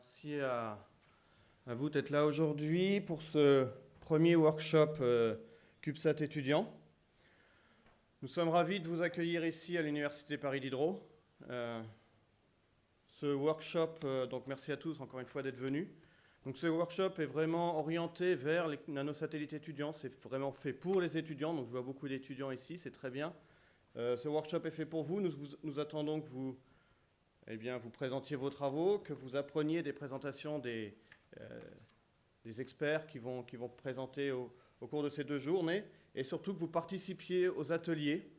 Merci à vous d'être là aujourd'hui pour ce premier workshop CubeSat étudiant. Nous sommes ravis de vous accueillir ici à l'Université Paris Diderot. Ce workshop, donc merci à tous encore une fois d'être venus. Donc ce workshop est vraiment orienté vers les nanosatellites étudiants. C'est vraiment fait pour les étudiants, donc je vois beaucoup d'étudiants ici, c'est très bien. Ce workshop est fait pour vous. Nous attendons que vous présentiez vos travaux, que vous appreniez des présentations des experts qui vont présenter au cours de ces 2 journées, et surtout que vous participiez aux ateliers,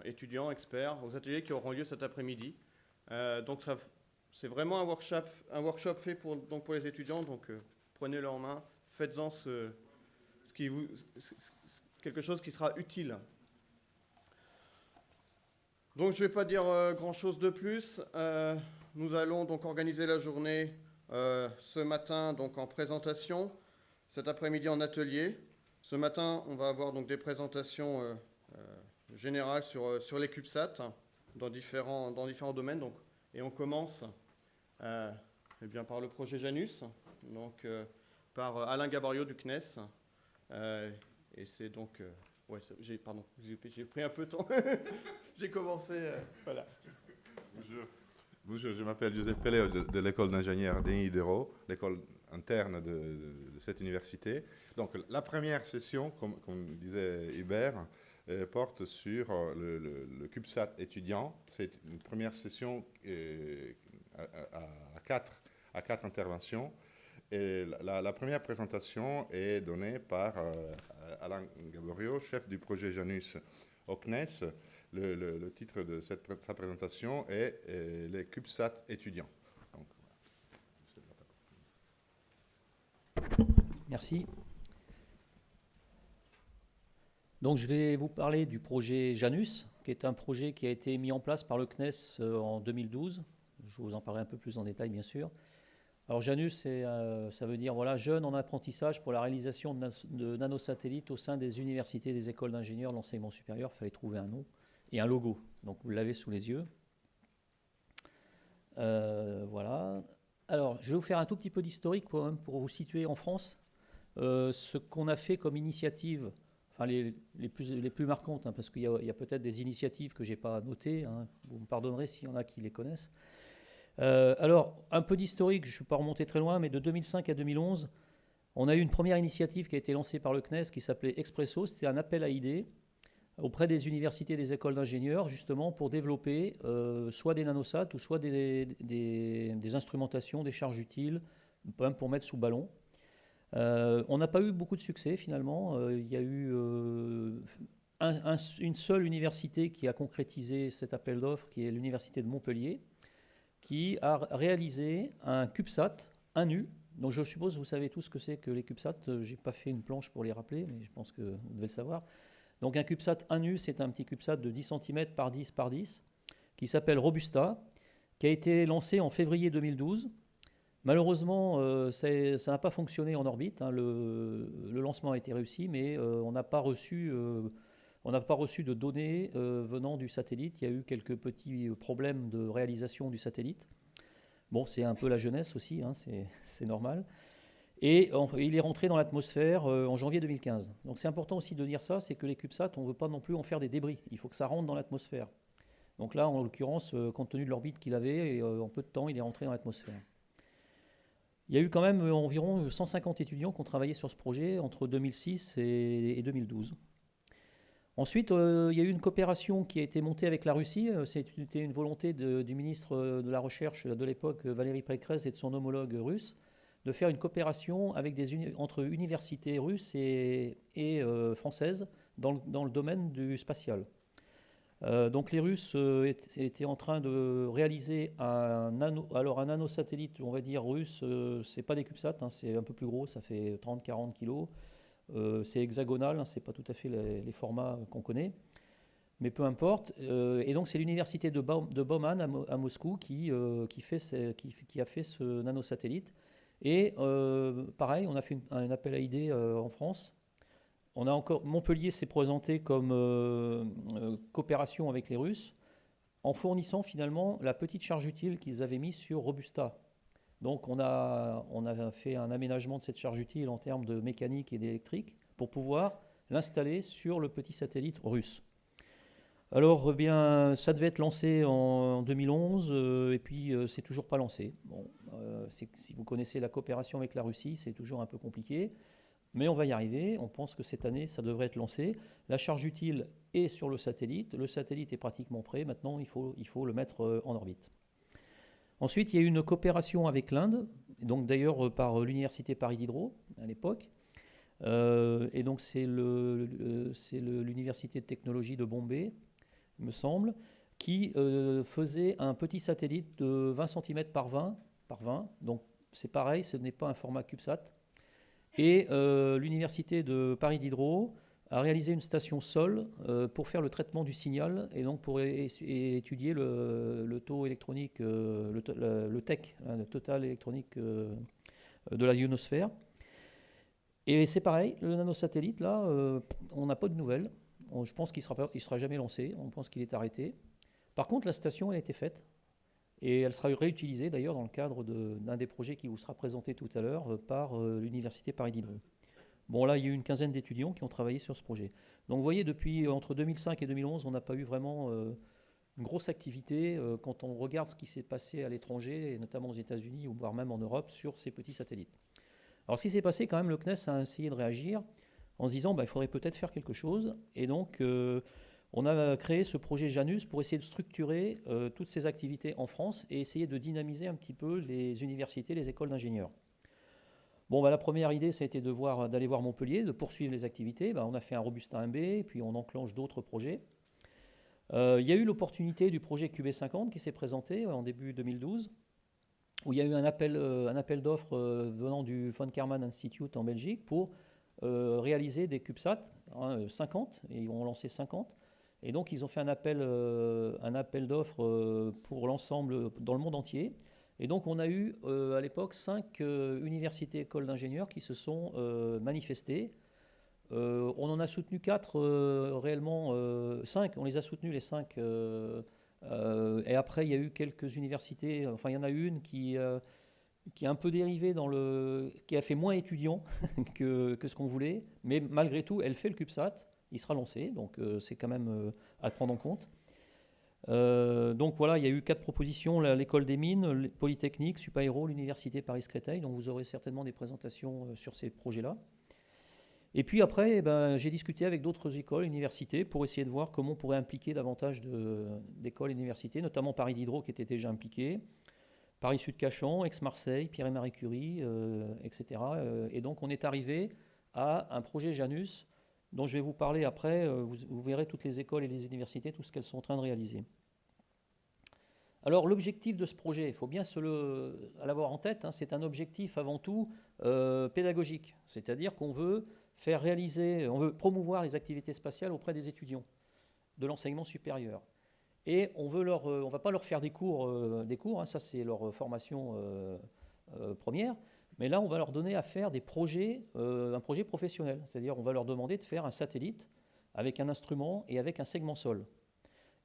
étudiants, experts, aux ateliers qui auront lieu cet après-midi. C'est vraiment un workshop fait pour les étudiants, donc prenez-le en main, faites-en quelque chose qui sera utile. Donc je ne vais pas dire grand-chose de plus. Nous allons donc organiser la journée ce matin donc en présentation, cet après-midi en atelier. Ce matin, on va avoir donc des présentations générales sur les CubeSat dans différents domaines. Donc, et on commence par le projet Janus, donc par Alain Gabarrio du CNES. Et c'est donc... j'ai pris un peu de temps. J'ai commencé... voilà. Bonjour, je m'appelle Joseph Pelléo de l'école d'ingénieurs d'ENI Diderot, l'école interne de cette université. Donc la première session, comme disait Hubert, porte sur le CubeSat étudiant. C'est une première session à quatre interventions. Et la première présentation est donnée par Alain Gabarrio, chef du projet Janus au CNES. Le titre de sa présentation est les CubeSat étudiants. Donc, merci. Donc je vais vous parler du projet Janus, qui est un projet qui a été mis en place par le CNES en 2012. Je vous en parlerai un peu plus en détail, bien sûr. Alors Janus, ça veut dire jeune en apprentissage pour la réalisation de nanosatellites au sein des universités et des écoles d'ingénieurs de l'enseignement supérieur. Il fallait trouver un nom et un logo. Donc vous l'avez sous les yeux. Voilà. Alors je vais vous faire un tout petit peu d'historique pour vous situer en France. Ce qu'on a fait comme initiative, enfin les plus marquantes, parce qu'il y a peut-être des initiatives que je n'ai pas notées. Vous me pardonnerez s'il y en a qui les connaissent. Alors, un peu d'historique, je ne suis pas remonté très loin, mais de 2005 à 2011, on a eu une première initiative qui a été lancée par le CNES qui s'appelait Expresso. C'était un appel à idées auprès des universités et des écoles d'ingénieurs, justement pour développer soit des nanosats ou soit des instrumentations, des charges utiles, même pour mettre sous ballon. On n'a pas eu beaucoup de succès finalement. Il y a eu une seule université qui a concrétisé cet appel d'offres, qui est l'université de Montpellier, qui a réalisé un CubeSat, un nu. Donc je suppose que vous savez tous ce que c'est que les CubeSat. Je n'ai pas fait une planche pour les rappeler, mais je pense que vous devez le savoir. Donc un CubeSat, un nu, c'est un petit CubeSat de 10 cm par 10 par 10, qui s'appelle Robusta, qui a été lancé en février 2012. Malheureusement, ça n'a pas fonctionné en orbite. Le lancement a été réussi, mais on n'a pas reçu de données venant du satellite. Il y a eu quelques petits problèmes de réalisation du satellite. Bon, c'est un peu la jeunesse aussi, c'est normal. Et il est rentré dans l'atmosphère en janvier 2015. Donc c'est important aussi de dire ça, c'est que les CubeSat, on ne veut pas non plus en faire des débris. Il faut que ça rentre dans l'atmosphère. Donc là, en l'occurrence, compte tenu de l'orbite qu'il avait, en peu de temps, il est rentré dans l'atmosphère. Il y a eu quand même environ 150 étudiants qui ont travaillé sur ce projet entre 2006 et 2012. Ensuite, il y a eu une coopération qui a été montée avec la Russie. C'était une volonté du ministre de la Recherche de l'époque, Valéry Pécresse, et de son homologue russe, de faire une coopération entre universités russes et françaises dans le domaine du spatial. Donc les Russes étaient en train de réaliser un nanosatellite, on va dire russe. C'est pas des CubeSat, c'est un peu plus gros, ça fait 30-40 kilos. C'est hexagonal, c'est pas tout à fait les formats qu'on connaît, mais peu importe. Et donc c'est l'université de Bauman à Moscou qui a fait ce nanosatellite. Et pareil, on a fait un appel à idées en France. Montpellier s'est présenté comme coopération avec les Russes, en fournissant finalement la petite charge utile qu'ils avaient mise sur Robusta. Donc on a fait un aménagement de cette charge utile en termes de mécanique et d'électrique pour pouvoir l'installer sur le petit satellite russe. Alors, eh bien, ça devait être lancé en 2011 et puis c'est toujours pas lancé. Bon, si vous connaissez la coopération avec la Russie, c'est toujours un peu compliqué, mais on va y arriver. On pense que cette année, ça devrait être lancé. La charge utile est sur le satellite. Le satellite est pratiquement prêt. Maintenant, il faut le mettre en orbite. Ensuite, il y a eu une coopération avec l'Inde, donc d'ailleurs par l'université Paris Diderot à l'époque. Et donc c'est l'université de technologie de Bombay, il me semble, qui faisait un petit satellite de 20 cm par 20. Donc c'est pareil, ce n'est pas un format CubeSat. Et l'université de Paris Diderot a réalisé une station Sol pour faire le traitement du signal et donc pour étudier le taux électronique, le TEC, hein, le total électronique de la ionosphère. Et c'est pareil, le nanosatellite, là, on n'a pas de nouvelles. Je pense qu'il ne sera jamais lancé, on pense qu'il est arrêté. Par contre, la station elle a été faite et elle sera réutilisée d'ailleurs dans le cadre d'un des projets qui vous sera présenté tout à l'heure par l'université Paris Diderot. Bon, là, il y a eu une quinzaine d'étudiants qui ont travaillé sur ce projet. Donc, vous voyez, depuis entre 2005 et 2011, on n'a pas eu vraiment une grosse activité quand on regarde ce qui s'est passé à l'étranger, et notamment aux États-Unis ou voire même en Europe, sur ces petits satellites. Alors, ce qui s'est passé, quand même, le CNES a essayé de réagir en se disant il faudrait peut-être faire quelque chose. Et donc, on a créé ce projet Janus pour essayer de structurer toutes ces activités en France et essayer de dynamiser un petit peu les universités, les écoles d'ingénieurs. Bon, la première idée, ça a été d'aller voir Montpellier, de poursuivre les activités. On a fait un Robusta 1B, puis on enclenche d'autres projets. Il y a eu l'opportunité du projet QB50 qui s'est présenté en début 2012, où il y a eu un appel d'offres venant du Von Karman Institute en Belgique pour réaliser des CubeSats, 50, et ils ont lancé 50. Et donc, ils ont fait un appel d'offres pour l'ensemble dans le monde entier. Et donc, on a eu à l'époque 5 universités écoles d'ingénieurs qui se sont manifestées. On en a soutenu 4 réellement, 5, on les a soutenus les 5. Et après, il y a eu quelques universités, enfin, il y en a une qui a un peu dérivé qui a fait moins étudiants que ce qu'on voulait. Mais malgré tout, elle fait le CubeSat, il sera lancé, donc c'est quand même à prendre en compte. Donc voilà, il y a eu 4 propositions, l'école des mines, Polytechnique, Supaéro, l'université Paris-Créteil, donc vous aurez certainement des présentations sur ces projets-là. Et puis après, j'ai discuté avec d'autres écoles, universités, pour essayer de voir comment on pourrait impliquer davantage d'écoles et universités, notamment Paris Diderot qui était déjà impliqué, Paris-Sud-Cachan, Aix-Marseille, Pierre et Marie Curie, etc. Et donc on est arrivé à un projet Janus, dont je vais vous parler après. Vous verrez toutes les écoles et les universités, tout ce qu'elles sont en train de réaliser. Alors l'objectif de ce projet, il faut bien l'avoir en tête, hein, c'est un objectif avant tout pédagogique, c'est-à-dire qu'on veut on veut promouvoir les activités spatiales auprès des étudiants de l'enseignement supérieur. Et on ne va pas leur faire des cours, hein, ça c'est leur formation première, mais là on va leur donner à faire des projets, un projet professionnel, c'est-à-dire on va leur demander de faire un satellite avec un instrument et avec un segment sol.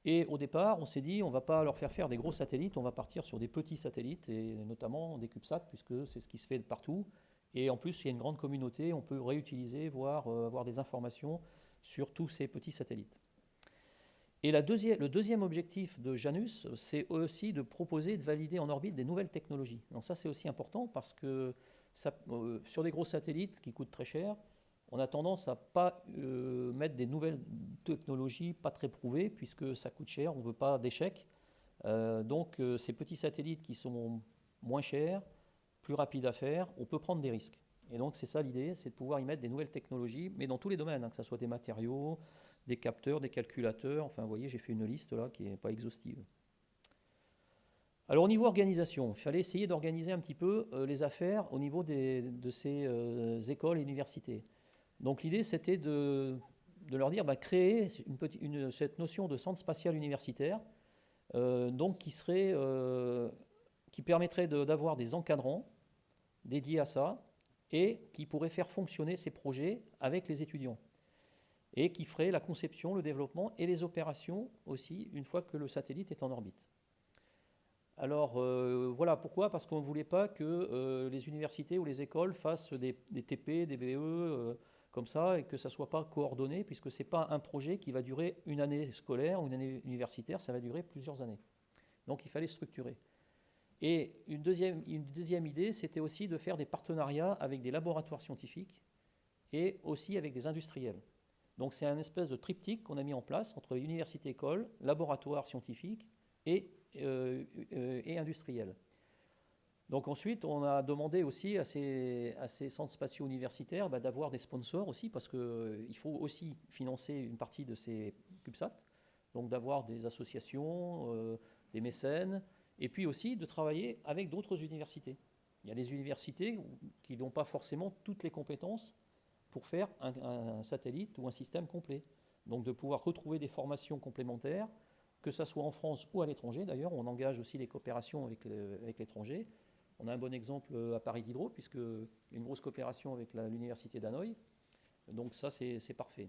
Et au départ, on s'est dit, on ne va pas leur faire des gros satellites, on va partir sur des petits satellites, et notamment des CubeSats, puisque c'est ce qui se fait de partout. Et en plus, il y a une grande communauté, on peut réutiliser, voire avoir des informations sur tous ces petits satellites. Et le deuxième objectif de Janus, c'est aussi de proposer, de valider en orbite des nouvelles technologies. Donc ça, c'est aussi important, parce que sur des gros satellites qui coûtent très cher, on a tendance à ne pas mettre des nouvelles technologies pas très prouvées, puisque ça coûte cher, on ne veut pas d'échecs. Donc ces petits satellites qui sont moins chers, plus rapides à faire, on peut prendre des risques. Et donc c'est ça l'idée, c'est de pouvoir y mettre des nouvelles technologies, mais dans tous les domaines, hein, que ce soit des matériaux, des capteurs, des calculateurs, enfin vous voyez, j'ai fait une liste là qui n'est pas exhaustive. Alors au niveau organisation, il fallait essayer d'organiser un petit peu les affaires au niveau de ces écoles et universités. Donc l'idée, c'était de leur dire, créer cette notion de centre spatial universitaire, donc qui permettrait d'avoir des encadrants dédiés à ça et qui pourraient faire fonctionner ces projets avec les étudiants et qui ferait la conception, le développement et les opérations aussi une fois que le satellite est en orbite. Alors voilà, pourquoi? Parce qu'on ne voulait pas que les universités ou les écoles fassent des TP, des BE comme ça, et que ça ne soit pas coordonné, puisque ce n'est pas un projet qui va durer une année scolaire ou une année universitaire, ça va durer plusieurs années. Donc il fallait structurer. Et une deuxième idée, c'était aussi de faire des partenariats avec des laboratoires scientifiques et aussi avec des industriels. Donc c'est un espèce de triptyque qu'on a mis en place entre université, école, laboratoire scientifique et industriels. Donc ensuite, on a demandé aussi à ces centres spatiaux universitaires d'avoir des sponsors aussi, parce qu'il faut aussi financer une partie de ces CubeSats, donc d'avoir des associations, des mécènes, et puis aussi de travailler avec d'autres universités. Il y a des universités qui n'ont pas forcément toutes les compétences pour faire un satellite ou un système complet. Donc de pouvoir retrouver des formations complémentaires, que ce soit en France ou à l'étranger. D'ailleurs, on engage aussi des coopérations avec l'étranger. On a un bon exemple à Paris Diderot, puisque une grosse coopération avec l'université d'Hanoï. Donc ça, c'est parfait.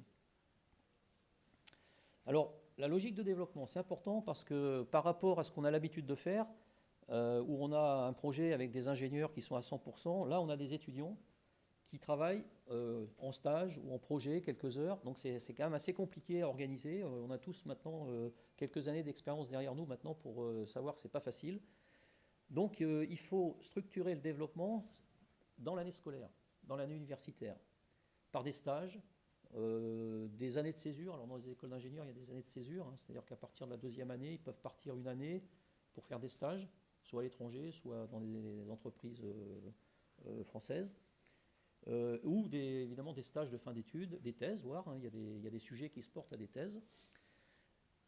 Alors, la logique de développement, c'est important parce que par rapport à ce qu'on a l'habitude de faire, où on a un projet avec des ingénieurs qui sont à 100%, là, on a des étudiants qui travaillent en stage ou en projet quelques heures. Donc c'est quand même assez compliqué à organiser. On a tous maintenant quelques années d'expérience derrière nous maintenant pour savoir que ce n'est pas facile. Donc il faut structurer le développement dans l'année scolaire, dans l'année universitaire, par des stages, des années de césure. Alors dans les écoles d'ingénieurs, il y a des années de césure, hein, c'est-à-dire qu'à partir de la deuxième année, ils peuvent partir une année pour faire des stages, soit à l'étranger, soit dans des entreprises françaises. Ou évidemment des stages de fin d'études, des thèses, voire, hein, il y a des sujets qui se portent à des thèses.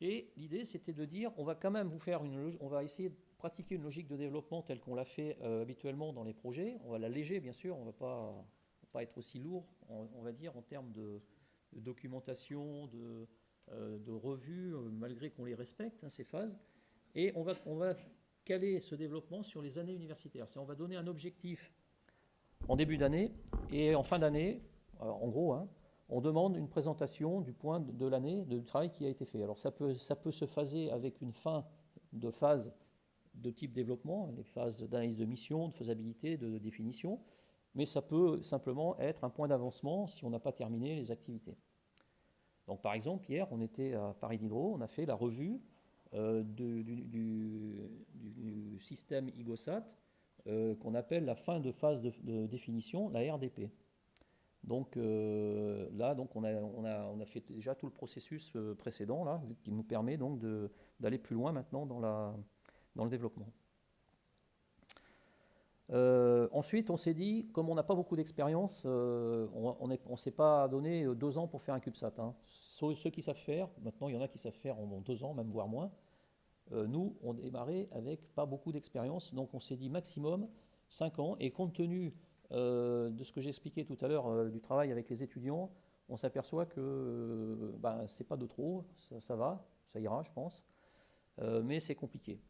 Et l'idée, c'était de dire, on va quand même vous faire on va essayer de pratiquer une logique de développement telle qu'on l'a fait habituellement dans les projets. On va l'alléger, bien sûr, on ne va pas être aussi lourd, on va dire, en termes de documentation, de revues, malgré qu'on les respecte, hein, ces phases. Et on va caler ce développement sur les années universitaires. On va donner un objectif en début d'année et en fin d'année, en gros, hein, on demande une présentation du point de l'année, du travail qui a été fait. Alors ça peut se phaser avec une fin de phase de type développement, les phases d'analyse de mission, de faisabilité, de définition, mais ça peut simplement être un point d'avancement si on n'a pas terminé les activités. Donc par exemple, hier, on était à Paris Diderot, on a fait la revue du système IGOSAT, qu'on appelle la fin de phase de définition, la RDP. Donc là, donc on a fait déjà tout le processus précédent, là, qui nous permet donc d'aller plus loin maintenant dans le développement. Ensuite, on s'est dit, comme on n'a pas beaucoup d'expérience, on ne s'est pas donné 2 ans pour faire un CubeSat. Hein. Ceux qui savent faire, maintenant il y en a qui savent faire en 2 ans, même voire moins. Nous, on démarrait avec pas beaucoup d'expérience, donc on s'est dit maximum 5 ans. Et compte tenu de ce que j'expliquais tout à l'heure du travail avec les étudiants, on s'aperçoit que c'est pas de trop, ça va, ça ira, je pense, mais c'est compliqué.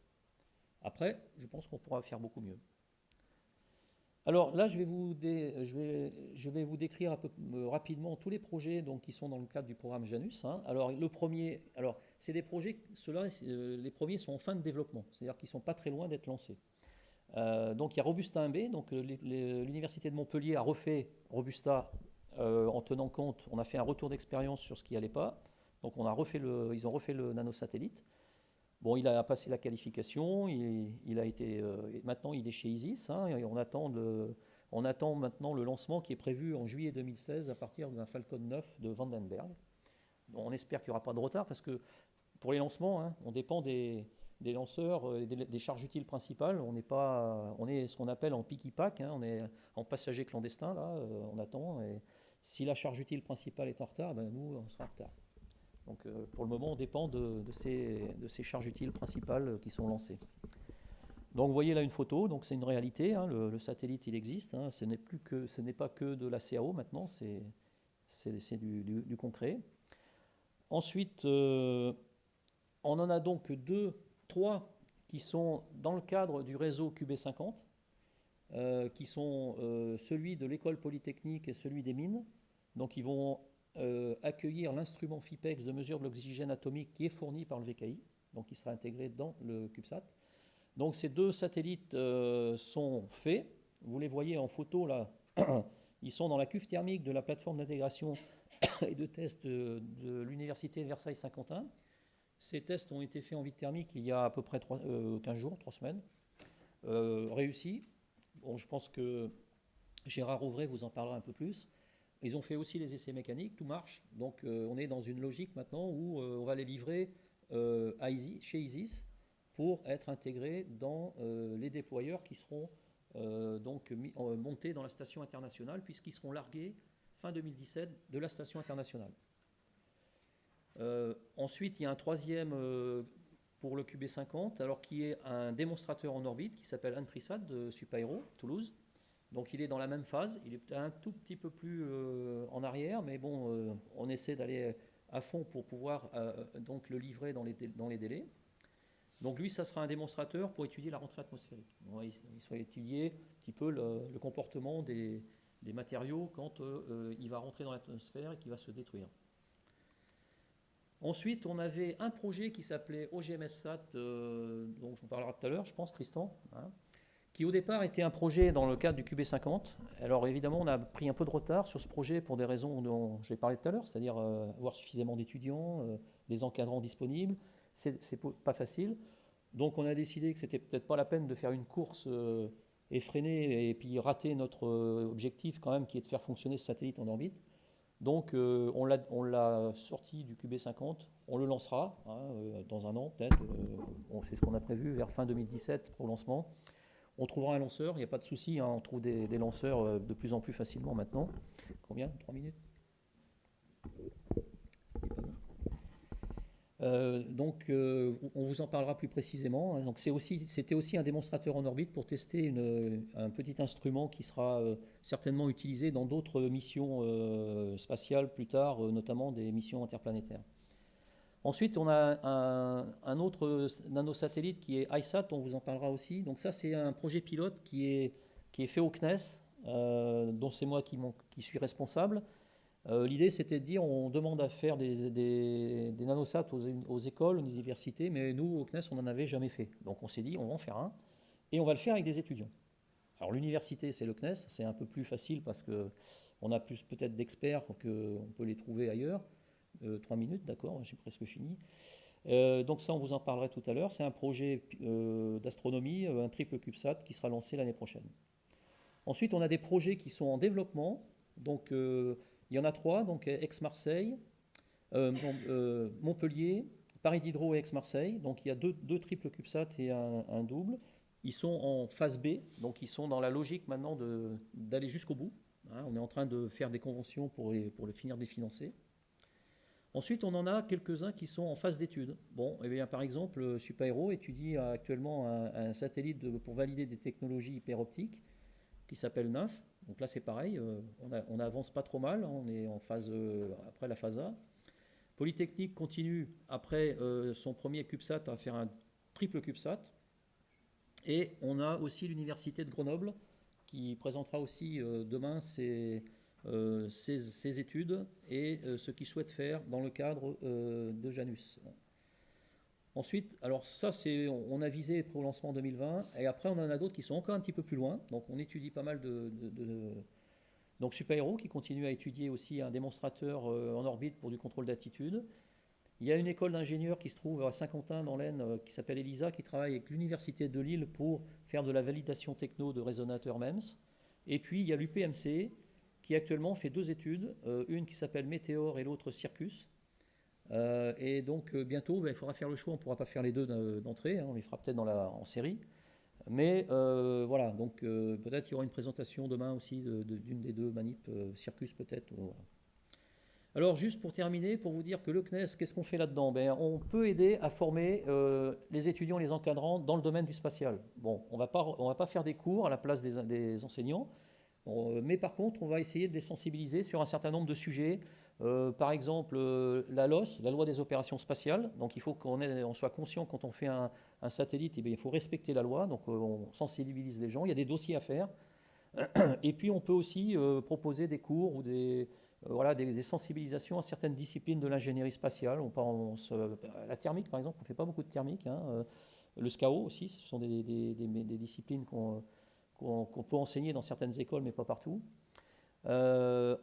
Après, je pense qu'on pourra faire beaucoup mieux. Alors là, je vais vous décrire un peu rapidement tous les projets donc, qui sont dans le cadre du programme Janus. Hein. Alors le premier, c'est des projets, les premiers sont en fin de développement, c'est-à-dire qu'ils ne sont pas très loin d'être lancés. Donc il y a Robusta 1B, donc l'université de Montpellier a refait Robusta en tenant compte, on a fait un retour d'expérience sur ce qui n'allait pas. Donc ils ont refait le nanosatellite. Bon, il a passé la qualification, maintenant il est chez ISIS, hein, et on attend maintenant le lancement qui est prévu en juillet 2016 à partir d'un Falcon 9 de Vandenberg. Bon, on espère qu'il n'y aura pas de retard parce que pour les lancements, hein, on dépend des lanceurs, des charges utiles principales. On est ce qu'on appelle en picky-pack, hein, on est en passager clandestin, là, on attend. Et si la charge utile principale est en retard, nous, on sera en retard. Donc pour le moment, on dépend de ces charges utiles principales qui sont lancées. Donc vous voyez là une photo, donc c'est une réalité, hein, le satellite il existe, hein, ce n'est pas que de la CAO maintenant, c'est du concret. Ensuite, on en a donc 3 qui sont dans le cadre du réseau QB50, qui sont celui de l'école polytechnique et celui des mines. Donc ils vont accueillir l'instrument FIPEX de mesure de l'oxygène atomique qui est fourni par le VKI, donc qui sera intégré dans le CubeSat. Donc ces 2 satellites sont faits. Vous les voyez en photo là. Ils sont dans la cuve thermique de la plateforme d'intégration et de test de l'université de Versailles-Saint-Quentin. Ces tests ont été faits en vide thermique il y a à peu près 15 jours, 3 semaines. Réussis. Bon, je pense que Gérard Auvray vous en parlera un peu plus. Ils ont fait aussi les essais mécaniques, tout marche. Donc on est dans une logique maintenant où on va les livrer chez ISIS pour être intégrés dans les déployeurs qui seront montés dans la station internationale, puisqu'ils seront largués fin 2017 de la station internationale. Ensuite, il y a un troisième pour le QB50, alors qui est un démonstrateur en orbite qui s'appelle Entrisat de Supaéro, Toulouse. Donc il est dans la même phase, il est un tout petit peu plus en arrière, mais bon, on essaie d'aller à fond pour pouvoir donc le livrer dans les délais. Donc lui, ça sera un démonstrateur pour étudier la rentrée atmosphérique. Bon, il va étudier un petit peu le comportement des matériaux quand il va rentrer dans l'atmosphère et qu'il va se détruire. Ensuite, on avait un projet qui s'appelait OGMSSat, dont je vous parlerai tout à l'heure, je pense, Tristan, hein, qui au départ était un projet dans le cadre du QB50. Alors évidemment, on a pris un peu de retard sur ce projet pour des raisons dont j'ai parlé tout à l'heure, c'est-à-dire avoir suffisamment d'étudiants, des encadrants disponibles. C'est pas facile. Donc on a décidé que c'était peut-être pas la peine de faire une course effrénée et puis rater notre objectif quand même qui est de faire fonctionner ce satellite en orbite. Donc on l'a sorti du QB50, on le lancera dans un an peut-être, c'est ce qu'on a prévu vers fin 2017 pour le lancement. On trouvera un lanceur, il n'y a pas de souci, on trouve des lanceurs de plus en plus facilement maintenant. Combien ? 3 minutes ? On vous en parlera plus précisément. Donc c'était aussi un démonstrateur en orbite pour tester un petit instrument qui sera certainement utilisé dans d'autres missions spatiales plus tard, notamment des missions interplanétaires. Ensuite, on a un autre nanosatellite qui est ISAT, on vous en parlera aussi. Donc ça, c'est un projet pilote qui est fait au CNES, dont c'est moi qui suis responsable. L'idée, c'était de dire, on demande à faire des nanosats aux écoles, aux universités, mais nous, au CNES, on n'en avait jamais fait. Donc on s'est dit, on va en faire un, et on va le faire avec des étudiants. Alors l'université, c'est le CNES, c'est un peu plus facile parce qu'on a plus peut-être d'experts qu'on peut les trouver ailleurs. 3 minutes, d'accord, j'ai presque fini. Donc ça, on vous en parlerait tout à l'heure. C'est un projet d'astronomie, un triple CubeSat qui sera lancé l'année prochaine. Ensuite, on a des projets qui sont en développement. Donc il y en a 3, donc Aix-Marseille, Montpellier, Paris Diderot et Aix-Marseille. Donc il y a deux triples CubeSat et un double. Ils sont en phase B, donc ils sont dans la logique maintenant d'aller jusqu'au bout. On est en train de faire des conventions pour le finir de les financer. Ensuite, on en a quelques-uns qui sont en phase d'étude. Bon, eh bien, par exemple, Supaéro étudie actuellement un satellite pour valider des technologies hyperoptiques qui s'appelle NINF. Donc là, c'est pareil, on n'avance pas trop mal, on est en phase après la phase A. Polytechnique continue après son premier CubeSat à faire un triple CubeSat. Et on a aussi l'université de Grenoble qui présentera aussi demain ses études et ce qu'ils souhaitent faire dans le cadre de Janus. Ensuite, alors ça, on a visé pour le lancement 2020, et après on en a d'autres qui sont encore un petit peu plus loin. Donc on étudie pas mal donc Supaéro qui continue à étudier aussi un démonstrateur en orbite pour du contrôle d'attitude. Il y a une école d'ingénieurs qui se trouve à Saint-Quentin dans l'Aisne qui s'appelle ELISA, qui travaille avec l'université de Lille pour faire de la validation techno de résonateurs MEMS. Et puis il y a l'UPMC qui actuellement fait 2 études, une qui s'appelle Météor et l'autre Circus. Et donc bientôt, il faudra faire le choix, on ne pourra pas faire les 2 d'entrée, on les fera peut-être en série. Mais voilà, donc peut-être qu'il y aura une présentation demain aussi d'une des 2 manips, Circus peut-être. Voilà. Alors juste pour terminer, pour vous dire que le CNES, qu'est-ce qu'on fait là-dedans ? On peut aider à former les étudiants, les encadrants dans le domaine du spatial. Bon, on va pas faire des cours à la place des enseignants, mais par contre, on va essayer de les sensibiliser sur un certain nombre de sujets. Par exemple, la LOS, la loi des opérations spatiales. Donc il faut qu'on soit conscient quand on fait un satellite, il faut respecter la loi. Donc on sensibilise les gens. Il y a des dossiers à faire. Et puis on peut aussi proposer des cours ou des sensibilisations à certaines disciplines de l'ingénierie spatiale. La thermique, par exemple, on ne fait pas beaucoup de thermique. Le SCAO aussi, ce sont des disciplines qu'on peut enseigner dans certaines écoles, mais pas partout.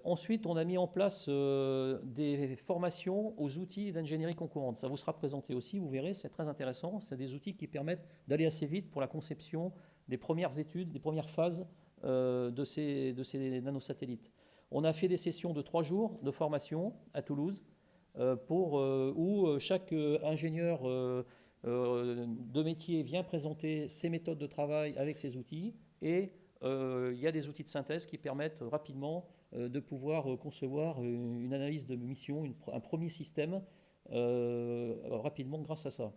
Ensuite, on a mis en place des formations aux outils d'ingénierie concourante. Ça vous sera présenté aussi, vous verrez, c'est très intéressant. C'est des outils qui permettent d'aller assez vite pour la conception des premières études, des premières phases de ces nanosatellites. On a fait des sessions de 3 jours de formation à Toulouse où chaque ingénieur de métier vient présenter ses méthodes de travail avec ses outils et il y a des outils de synthèse qui permettent rapidement de pouvoir concevoir une analyse de mission, un premier système rapidement grâce à ça.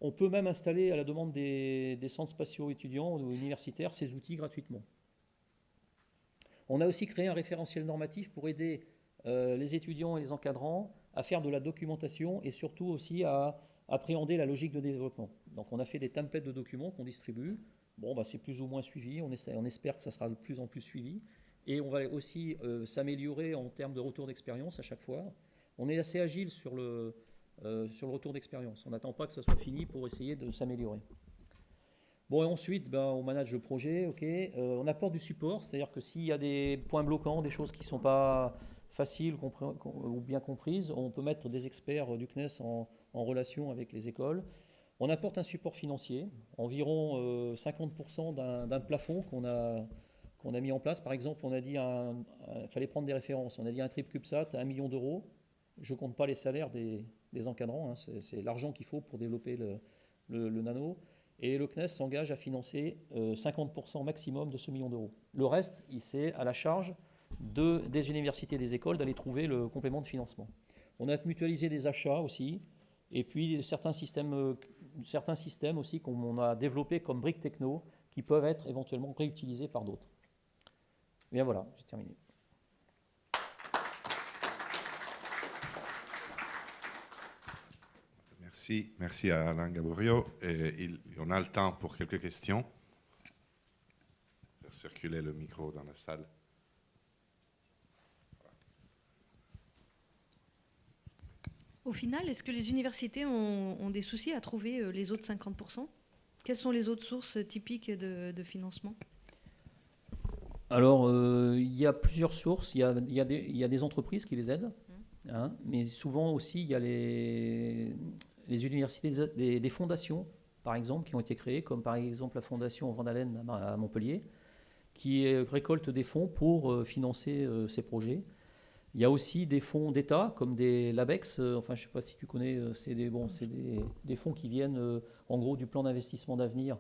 On peut même installer à la demande des centres spatiaux étudiants ou universitaires ces outils gratuitement. On a aussi créé un référentiel normatif pour aider les étudiants et les encadrants à faire de la documentation et surtout aussi à appréhender la logique de développement. Donc on a fait des templates de documents qu'on distribue. Bon, c'est plus ou moins suivi, on espère que ça sera de plus en plus suivi. Et on va aussi s'améliorer en termes de retour d'expérience à chaque fois. On est assez agile sur le retour d'expérience. On n'attend pas que ça soit fini pour essayer de s'améliorer. Bon, et ensuite, on manage le projet, ok. On apporte du support, c'est-à-dire que s'il y a des points bloquants, des choses qui ne sont pas faciles ou bien comprises, on peut mettre des experts du CNES en relation avec les écoles. On apporte un support financier, environ 50% d'un plafond qu'on a mis en place. Par exemple, on a dit, il fallait prendre des références. On a dit un trip CubeSat à 1 million d'euros. Je ne compte pas les salaires des encadrants. C'est l'argent qu'il faut pour développer le nano. Et le CNES s'engage à financer 50% maximum de ce million d'euros. Le reste, c'est à la charge des universités et des écoles d'aller trouver le complément de financement. On a mutualisé des achats aussi. Et puis certains systèmes aussi qu'on a développés comme briques techno qui peuvent être éventuellement réutilisés par d'autres. Bien voilà, j'ai terminé. Merci à Alain Gaborio. Et on a le temps pour quelques questions. Faire circuler le micro dans la salle. Au final, est-ce que les universités ont des soucis à trouver les autres 50%? Quelles sont les autres sources typiques de financement? Alors, il y a plusieurs sources. Il y a des entreprises qui les aident, mais souvent aussi, il y a les universités, des fondations, par exemple, qui ont été créées, comme par exemple la fondation Vandalen à Montpellier, qui récolte des fonds pour financer ces projets. Il y a aussi des fonds d'État, comme des LABEX, je ne sais pas si tu connais, c'est des fonds qui viennent en gros du plan d'investissement d'avenir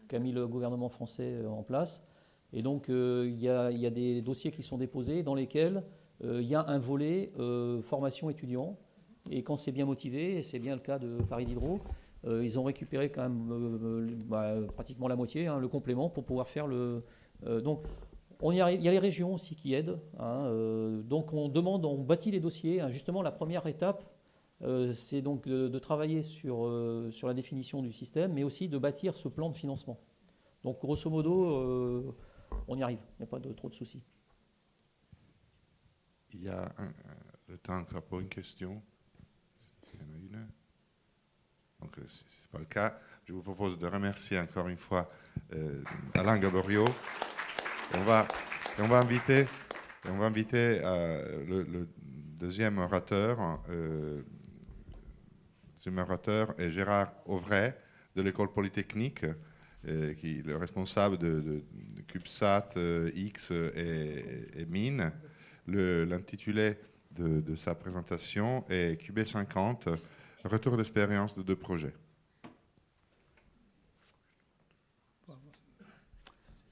qu'a mis le gouvernement français en place. Et donc il y a des dossiers qui sont déposés dans lesquels il y a un volet formation étudiant. Et quand c'est bien motivé, et c'est bien le cas de Paris Diderot, ils ont récupéré quand même pratiquement la moitié, le complément, pour pouvoir faire le... donc, il y a les régions aussi qui aident. Donc on bâtit les dossiers. Justement, la première étape, c'est donc de travailler sur la définition du système, mais aussi de bâtir ce plan de financement. Donc grosso modo, on y arrive. Il n'y a pas trop de soucis. Il y a le temps encore pour une question. Il y en a une. Donc, si ce n'est pas le cas, je vous propose de remercier encore une fois Alain Gaborio. On va inviter le deuxième orateur. Ce orateur est Gérard Auvray de l'École Polytechnique, qui est le responsable de CubeSat, X et Mine. L'intitulé de sa présentation est QB50, retour d'expérience de 2 projets.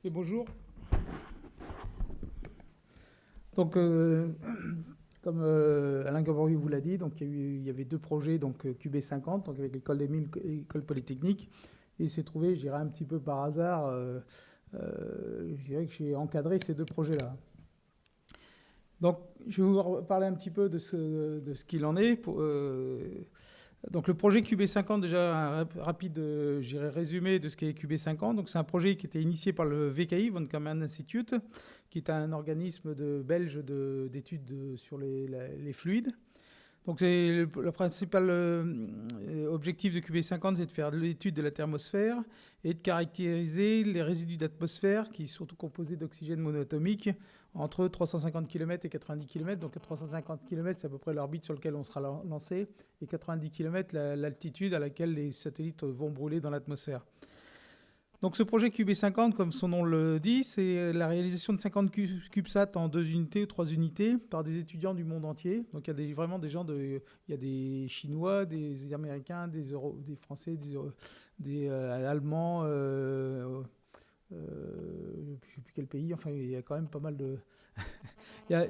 Et bonjour. Donc, comme Alain Gaborio vous l'a dit, donc il y avait 2 projets, donc QB50, donc avec l'école des Mines et l'école Polytechnique. Et il s'est trouvé, je dirais un petit peu par hasard, je dirais que j'ai encadré ces 2 projets-là. Donc, je vais vous parler un petit peu de ce qu'il en est. Donc, le projet QB50, déjà un rapide résumé de ce qu'est QB50. Donc, c'est un projet qui était initié par le VKI, Von Karman Institute, qui est un organisme belge d'études sur les fluides. Donc le principal objectif de QB50, c'est de faire l'étude de l'atmosphère et de caractériser les résidus d'atmosphère, qui sont surtout composés d'oxygène monoatomique, entre 350 km et 90 km. Donc 350 km, c'est à peu près l'orbite sur laquelle on sera lancé, et 90 km, l'altitude à laquelle les satellites vont brûler dans l'atmosphère. Donc ce projet QB50, comme son nom le dit, c'est la réalisation de 50 CubeSats en 2 unités ou 3 unités par des étudiants du monde entier. Donc il y a vraiment des gens, il y a des Chinois, des Américains, des Français, des Allemands, je ne sais plus quel pays, enfin il y a quand même pas mal de...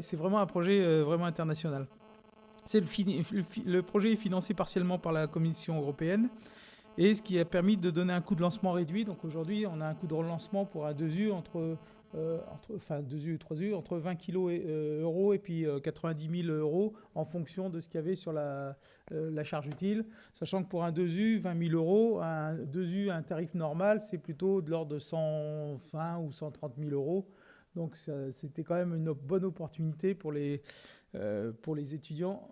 c'est vraiment un projet vraiment international. Le projet est financé partiellement par la Commission européenne, et ce qui a permis de donner un coût de lancement réduit. Donc aujourd'hui, on a un coût de lancement pour un 2U entre 2U et 3U, entre 20 kg euros et puis 90 000 euros en fonction de ce qu'il y avait sur la charge utile. Sachant que pour un 2U, 20 000 euros, un 2U, un tarif normal, c'est plutôt de l'ordre de 120 ou 130 000 euros. Donc c'était quand même une bonne opportunité pour les étudiants.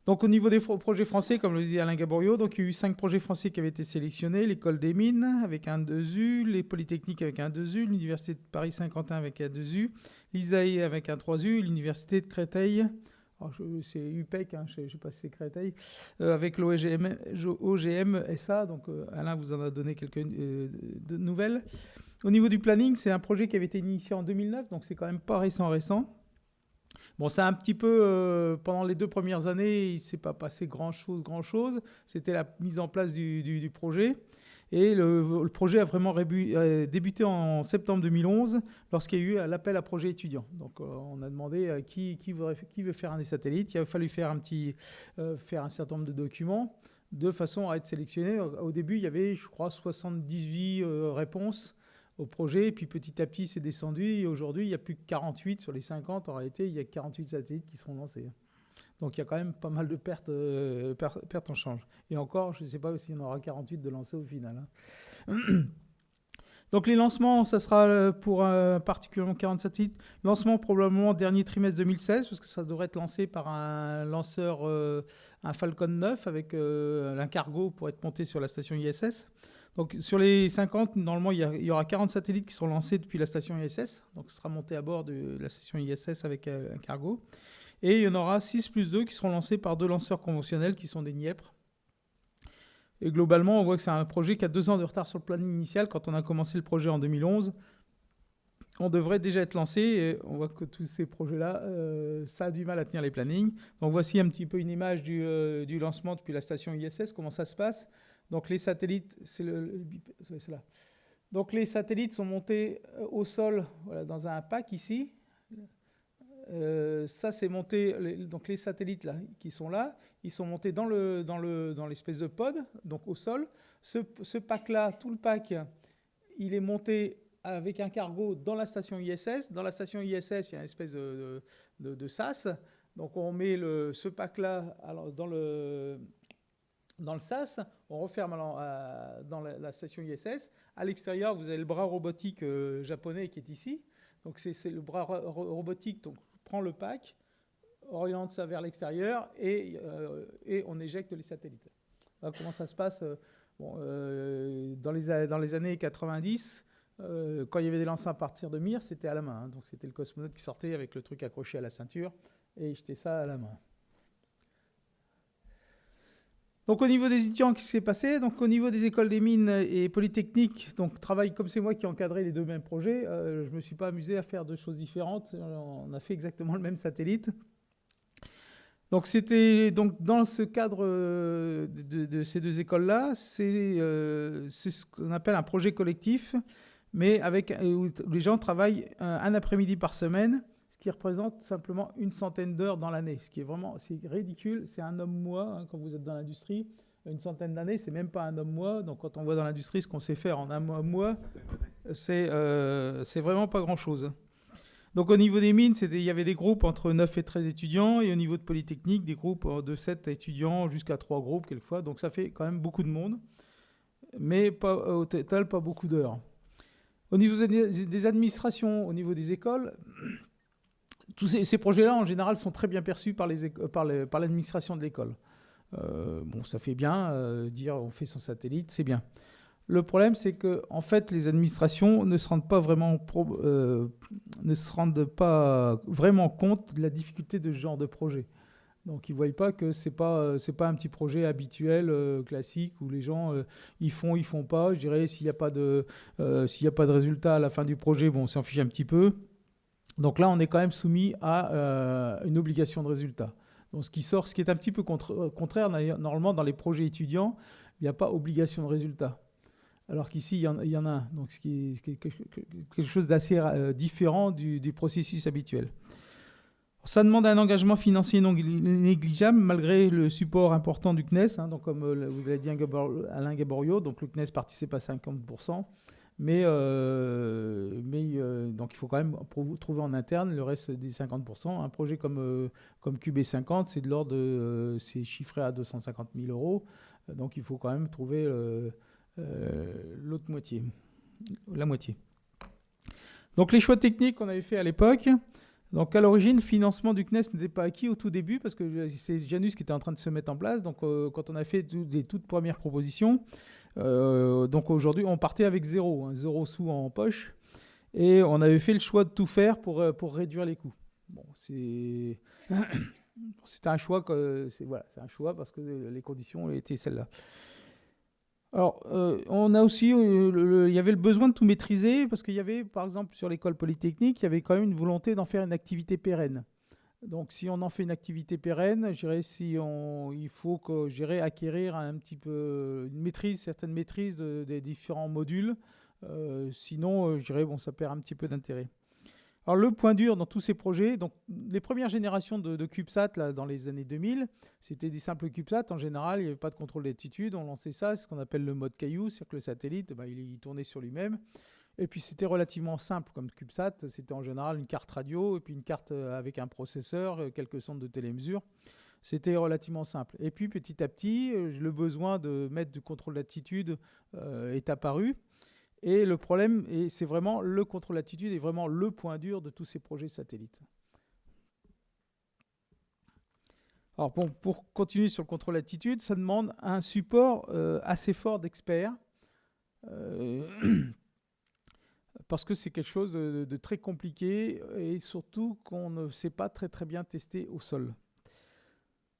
Donc au niveau des projets français, comme le disait Alain Gaborio, donc il y a eu 5 projets français qui avaient été sélectionnés: l'École des Mines avec un 2U, les Polytechniques avec un 2U, l'Université de Paris-Saint-Quentin avec un 2U, l'ISAE avec un 3U, l'Université de Créteil, c'est UPEC, je ne sais pas si c'est Créteil, avec l'OGM SA, donc Alain vous en a donné quelques de nouvelles. Au niveau du planning, c'est un projet qui avait été initié en 2009, donc c'est quand même pas récent. Bon, c'est un petit peu, pendant les 2 premières années, il ne s'est pas passé grand-chose. C'était la mise en place du projet. Et le projet a vraiment débuté en septembre 2011, lorsqu'il y a eu l'appel à projet étudiant. Donc, on a demandé qui veut faire un des satellites. Il a fallu faire un certain nombre de documents, de façon à être sélectionné. Au début, il y avait, je crois, 78 réponses au projet, et puis petit à petit c'est descendu, et aujourd'hui il n'y a plus que 48 sur les 50, en réalité il y a 48 satellites qui seront lancés. Donc il y a quand même pas mal de pertes en change. Et encore, je ne sais pas s'il y en aura 48 de lancés au final. Donc les lancements, ça sera pour particulièrement 40 satellites. Lancement probablement dernier trimestre 2016, parce que ça devrait être lancé par un lanceur, un Falcon 9, avec un cargo pour être monté sur la station ISS. Donc sur les 50, normalement, il y aura 40 satellites qui seront lancés depuis la station ISS. Donc ce sera monté à bord de la station ISS avec un cargo. Et il y en aura 6 plus 2 qui seront lancés par 2 lanceurs conventionnels qui sont des Dniepr. Et globalement, on voit que c'est un projet qui a 2 ans de retard sur le planning initial. Quand on a commencé le projet en 2011, on devrait déjà être lancé. Et on voit que tous ces projets-là, ça a du mal à tenir les plannings. Donc voici un petit peu une image du lancement depuis la station ISS, comment ça se passe. Donc les satellites, c'est là. Donc les satellites sont montés au sol, voilà, dans un pack ici. Ça c'est monté. Donc les satellites là, qui sont là, ils sont montés dans l'espèce de pod, donc au sol. Ce pack là, tout le pack, il est monté avec un cargo dans la station ISS. Dans la station ISS, il y a une espèce de sas. Donc on met ce pack là dans le SAS, on referme dans la station ISS. À l'extérieur, vous avez le bras robotique japonais qui est ici. Donc c'est le bras robotique, donc prend le pack, oriente ça vers l'extérieur et on éjecte les satellites. Alors, comment ça se passe dans les années 90, quand il y avait des lancers à partir de Mir, c'était à la main. Donc c'était le cosmonaute qui sortait avec le truc accroché à la ceinture et jetait ça à la main. Donc au niveau des étudiants, qu'est-ce qui s'est passé? Donc au niveau des écoles des mines et polytechniques, donc travail comme c'est moi qui ai encadré les 2 mêmes projets, je ne me suis pas amusé à faire 2 choses différentes. On a fait exactement le même satellite. Donc c'était dans ce cadre de ces 2 écoles-là, c'est ce qu'on appelle un projet collectif, mais où les gens travaillent un après-midi par semaine, ce qui représente simplement une centaine d'heures dans l'année, ce qui est vraiment ridicule. C'est un homme-mois, quand vous êtes dans l'industrie, une centaine d'années, c'est même pas un homme-mois. Donc quand on voit dans l'industrie ce qu'on sait faire en un mois, c'est vraiment pas grand-chose. Donc au niveau des mines, il y avait des groupes entre 9 et 13 étudiants, et au niveau de Polytechnique, des groupes de 7 étudiants jusqu'à 3 groupes quelquefois. Donc ça fait quand même beaucoup de monde, mais au total pas beaucoup d'heures. Au niveau des administrations, au niveau des écoles, tous ces projets-là, en général, sont très bien perçus par l'administration de l'école. Bon, ça fait bien, dire on fait son satellite, c'est bien. Le problème, c'est que en fait, les administrations ne se rendent pas vraiment compte de la difficulté de ce genre de projet. Donc, ils ne voient pas que c'est pas un petit projet habituel, classique, où les gens, ils font pas. Je dirais, s'il n'y a pas de résultat à la fin du projet, bon, on s'en fiche un petit peu. Donc là, on est quand même soumis à une obligation de résultat. Donc, ce qui est un petit peu contraire, normalement, dans les projets étudiants, il n'y a pas obligation de résultat. Alors qu'ici, il y en a un. Donc, ce qui est quelque chose d'assez différent du processus habituel. Ça demande un engagement financier non négligeable, malgré le support important du CNES. Donc, comme vous avez dit Alain Gaborio, donc le CNES participe à 50%. Mais donc, il faut quand même trouver en interne le reste des 50%. Un projet comme QB50, c'est de l'ordre c'est chiffré à 250 000 euros. Donc, il faut quand même trouver l'autre moitié, la moitié. Donc, les choix techniques qu'on avait fait à l'époque. Donc, à l'origine, le financement du CNES n'était pas acquis au tout début parce que c'est Janus qui était en train de se mettre en place. Donc, quand on a fait les toutes premières propositions, donc aujourd'hui, on partait avec zéro sous en poche. Et on avait fait le choix de tout faire pour réduire les coûts. Bon, c'est un choix c'est un choix parce que les conditions étaient celles-là. Alors, on a aussi, il y avait le besoin de tout maîtriser parce qu'il y avait, par exemple, sur l'école polytechnique, il y avait quand même une volonté d'en faire une activité pérenne. Donc, si on en fait une activité pérenne, je dirais il faut acquérir un petit peu certaine maîtrise des différents modules. Sinon, je dirais, ça perd un petit peu d'intérêt. Alors, le point dur dans tous ces projets, donc les premières générations de CubeSat là, dans les années 2000, c'était des simples CubeSat. En général, il n'y avait pas de contrôle d'attitude. On lançait ça, c'est ce qu'on appelle le mode caillou, c'est-à-dire que le satellite, il tournait sur lui-même. Et puis, c'était relativement simple comme CubeSat. C'était en général une carte radio et puis une carte avec un processeur, quelques sondes de télémesure. C'était relativement simple. Et puis, petit à petit, le besoin de mettre du contrôle d'attitude est apparu. Et le problème, c'est vraiment le contrôle d'attitude est vraiment le point dur de tous ces projets satellites. Alors, pour continuer sur le contrôle d'attitude, ça demande un support assez fort d'experts. Parce que c'est quelque chose de très compliqué et surtout qu'on ne sait pas très très bien tester au sol.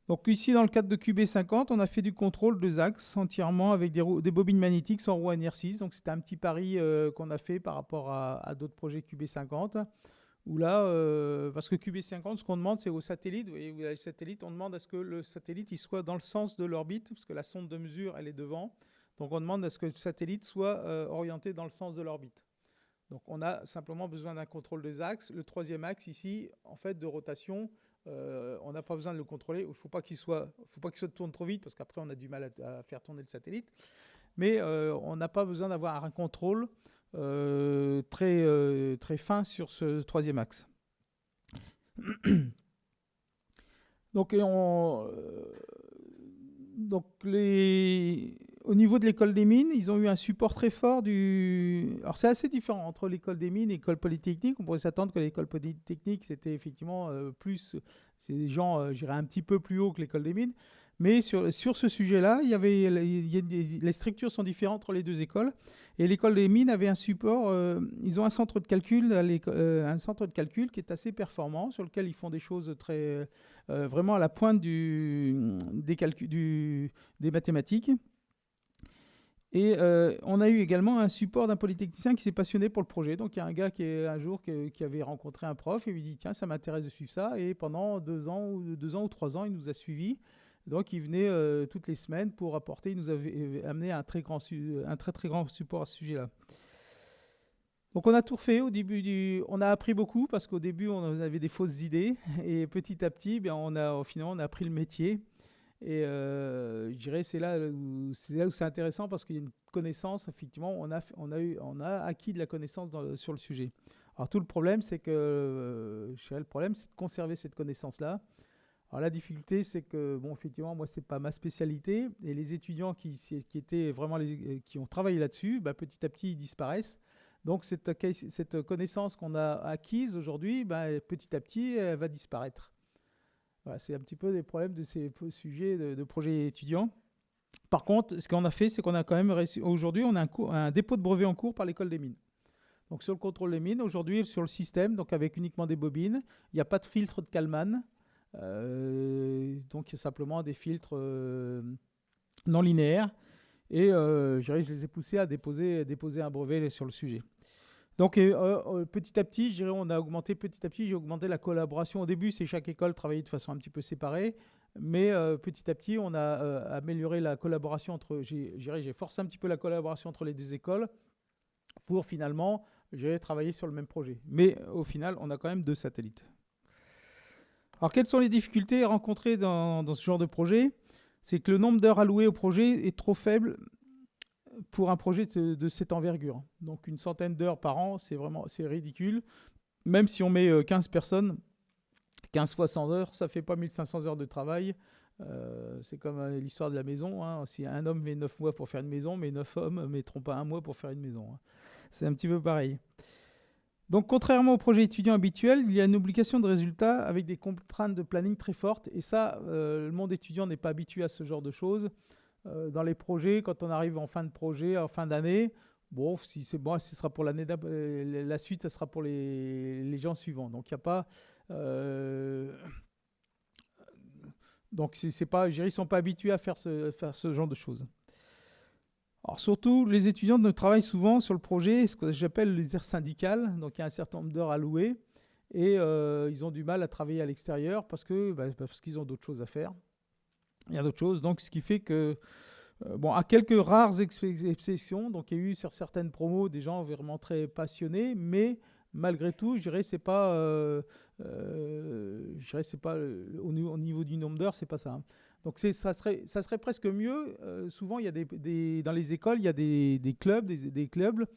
Donc ici, dans le cadre de QB50, on a fait du contrôle de axes entièrement avec des bobines magnétiques sans roue à inertie. Donc c'était un petit pari qu'on a fait par rapport à d'autres projets QB50. Où là, parce que QB50, ce qu'on demande, c'est au satellite. Vous voyez, le satellite, on demande à ce que le satellite il soit dans le sens de l'orbite, parce que la sonde de mesure, elle est devant. Donc on demande à ce que le satellite soit orienté dans le sens de l'orbite. Donc on a simplement besoin d'un contrôle des axes. Le troisième axe ici, en fait, de rotation, on n'a pas besoin de le contrôler. Il ne faut pas qu'il tourne trop vite parce qu'après on a du mal à faire tourner le satellite. Mais on n'a pas besoin d'avoir un contrôle très fin sur ce troisième axe. Donc au niveau de l'école des mines, ils ont eu un support très fort Alors c'est assez différent entre l'école des mines et l'école polytechnique. On pourrait s'attendre que l'école polytechnique, c'était effectivement c'est des gens, je dirais, un petit peu plus haut que l'école des mines. Mais sur ce sujet-là, les structures sont différentes entre les deux écoles. Et l'école des mines avait un support. Ils ont un centre de calcul, qui est assez performant, sur lequel ils font des choses vraiment à la pointe des mathématiques. Et on a eu également un support d'un polytechnicien qui s'est passionné pour le projet. Donc il y a un gars qui avait rencontré un prof et lui dit tiens, ça m'intéresse de suivre ça. Et pendant 2 ans ou 3 ans, il nous a suivis. Donc il venait toutes les semaines pour apporter. Il nous avait amené un très très grand support à ce sujet-là. Donc on a tout refait au début on a appris beaucoup parce qu'au début on avait des fausses idées et petit à petit, finalement on a appris le métier. Et je dirais c'est là où c'est intéressant parce qu'il y a une connaissance, effectivement, on a acquis de la connaissance sur le sujet. Alors tout le problème, c'est que c'est de conserver cette connaissance-là. Alors la difficulté, c'est que effectivement, moi c'est pas ma spécialité et les étudiants qui étaient vraiment qui ont travaillé là-dessus, petit à petit ils disparaissent. Donc cette connaissance qu'on a acquise aujourd'hui, petit à petit, elle va disparaître. Voilà, c'est un petit peu des problèmes de ces sujets de projets étudiants. Par contre, ce qu'on a fait, c'est qu'on a quand même réussi. Aujourd'hui, on a un dépôt de brevet en cours par l'école des mines. Donc sur le contrôle des mines, aujourd'hui, sur le système, donc avec uniquement des bobines, il n'y a pas de filtre de Kalman. Donc il y a simplement des filtres non linéaires. Et je les ai poussés à déposer un brevet sur le sujet. Donc petit à petit, j'ai augmenté la collaboration. Au début, c'est chaque école travaillait de façon un petit peu séparée, mais petit à petit, on a amélioré la collaboration entre. J'ai forcé un petit peu la collaboration entre les deux écoles pour finalement travailler sur le même projet. Mais au final, on a quand même 2 satellites. Alors, quelles sont les difficultés rencontrées dans ce genre de projet ? C'est que le nombre d'heures allouées au projet est trop faible pour un projet de cette envergure. Donc une centaine d'heures par an, c'est ridicule. Même si on met 15 personnes, 15 fois 100 heures, ça ne fait pas 1500 heures de travail. C'est comme l'histoire de la maison. Hein. Si un homme met 9 mois pour faire une maison, mais 9 hommes ne mettront pas 1 mois pour faire une maison. Hein. C'est un petit peu pareil. Donc contrairement au projet étudiant habituel, il y a une obligation de résultat avec des contraintes de planning très fortes. Et ça, le monde étudiant n'est pas habitué à ce genre de choses. Dans les projets, quand on arrive en fin de projet, en fin d'année, bon, si c'est bon, ce sera pour l'année la suite, ça sera pour les gens suivants. Donc il n'y a pas, donc c'est pas, je dirais, ils sont pas habitués à faire ce genre de choses. Alors surtout, les étudiants ne travaillent souvent sur le projet, ce que j'appelle les aires syndicales. Donc il y a un certain nombre d'heures allouées et ils ont du mal à travailler à l'extérieur parce qu'ils ont d'autres choses à faire. Il y a d'autres choses, donc ce qui fait que, à quelques rares exceptions, donc il y a eu sur certaines promos des gens vraiment très passionnés, mais malgré tout, je dirais, c'est pas, au niveau du nombre d'heures, c'est pas ça. Hein. Donc ça serait presque mieux. Souvent, il y a dans les écoles, il y a des clubs, des clubs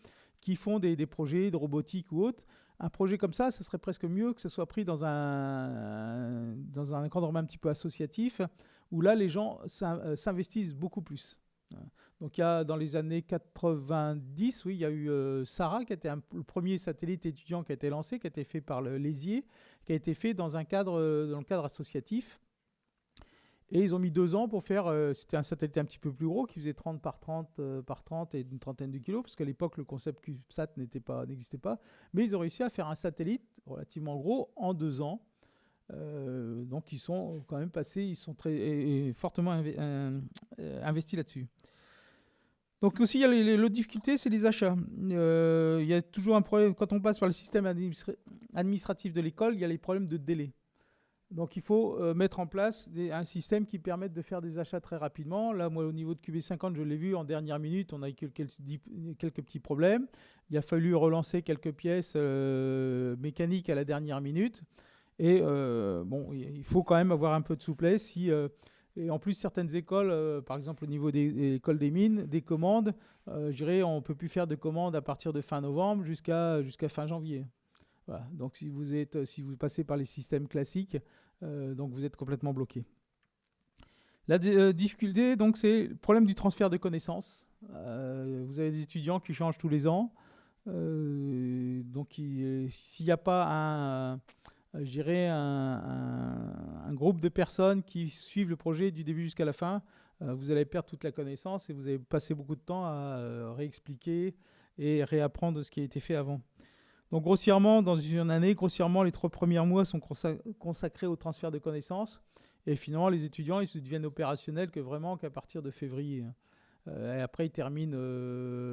qui font des projets de robotique ou autre. Un projet comme ça serait presque mieux que ce soit pris dans un encadrement un petit peu associatif, où là, les gens s'investissent beaucoup plus. Donc, il y a, dans les années 90, oui, il y a eu Sarah, qui était le premier satellite étudiant qui a été lancé, qui a été fait par l'ESIE, qui a été fait dans le cadre associatif. Et ils ont mis 2 ans pour faire, c'était un satellite un petit peu plus gros, qui faisait 30 par 30 et une trentaine de kilos, parce qu'à l'époque, le concept CubeSat n'existait pas. Mais ils ont réussi à faire un satellite relativement gros en 2 ans. Donc ils sont quand même passés, ils sont très fortement investis là-dessus. Donc aussi, il y a l'autre difficulté, c'est les achats. Il y a toujours un problème, quand on passe par le système administratif de l'école, il y a les problèmes de délai. Donc il faut mettre en place un système qui permette de faire des achats très rapidement. Là, moi, au niveau de QB50, je l'ai vu en dernière minute, on a eu quelques petits problèmes. Il a fallu relancer quelques pièces mécaniques à la dernière minute. Et il faut quand même avoir un peu de souplesse. Et en plus, certaines écoles, par exemple au niveau des écoles des mines, des commandes, je dirais, on ne peut plus faire de commandes à partir de fin novembre jusqu'à fin janvier. Voilà. Donc si vous passez par les systèmes classiques, donc vous êtes complètement bloqué. La difficulté, donc, c'est le problème du transfert de connaissances. Vous avez des étudiants qui changent tous les ans. Donc s'il n'y a pas un groupe de personnes qui suivent le projet du début jusqu'à la fin, vous allez perdre toute la connaissance et vous allez passer beaucoup de temps à réexpliquer et réapprendre ce qui a été fait avant. Donc grossièrement, dans une année, les 3 premiers mois sont consacrés au transfert de connaissances. Et finalement, les étudiants, ils se deviennent opérationnels qu'à partir de février. Et après, ils terminent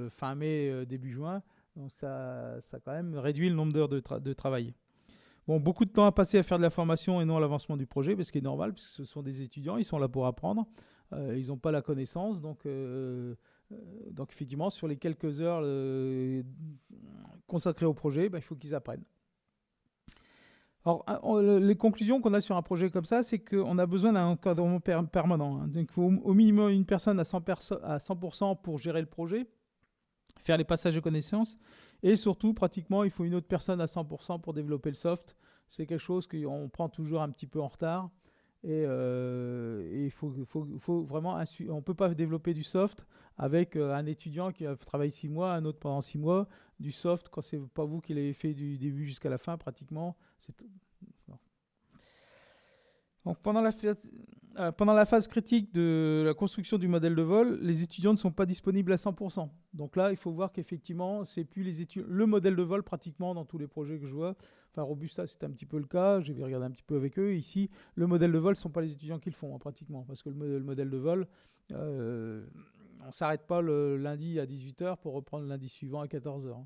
fin mai, début juin. Donc ça quand même réduit le nombre d'heures de travail. Bon, beaucoup de temps à passer à faire de la formation et non à l'avancement du projet, ce qui est normal, puisque ce sont des étudiants, ils sont là pour apprendre. Ils n'ont pas la connaissance, donc effectivement, sur les quelques heures consacrées au projet, il faut qu'ils apprennent. Alors, les conclusions qu'on a sur un projet comme ça, c'est qu'on a besoin d'un encadrement permanent. Hein. Donc, il faut au minimum une personne à 100% pour gérer le projet, faire les passages de connaissances, et surtout, pratiquement, il faut une autre personne à 100% pour développer le soft. C'est quelque chose qu'on prend toujours un petit peu en retard. Et il faut vraiment... On ne peut pas développer du soft avec un étudiant qui a travaillé 6 mois, un autre pendant 6 mois. Du soft, quand ce n'est pas vous qui l'avez fait du début jusqu'à la fin, pratiquement. Non. Donc, pendant la phase critique de la construction du modèle de vol, les étudiants ne sont pas disponibles à 100%. Donc là, il faut voir qu'effectivement, c'est plus le modèle de vol pratiquement dans tous les projets que je vois. Enfin, Robusta, c'est un petit peu le cas. J'ai regardé un petit peu avec eux. Ici, le modèle de vol, ce ne sont pas les étudiants qui le font, pratiquement. Parce que le modèle de vol, on ne s'arrête pas le lundi à 18h pour reprendre le lundi suivant à 14h.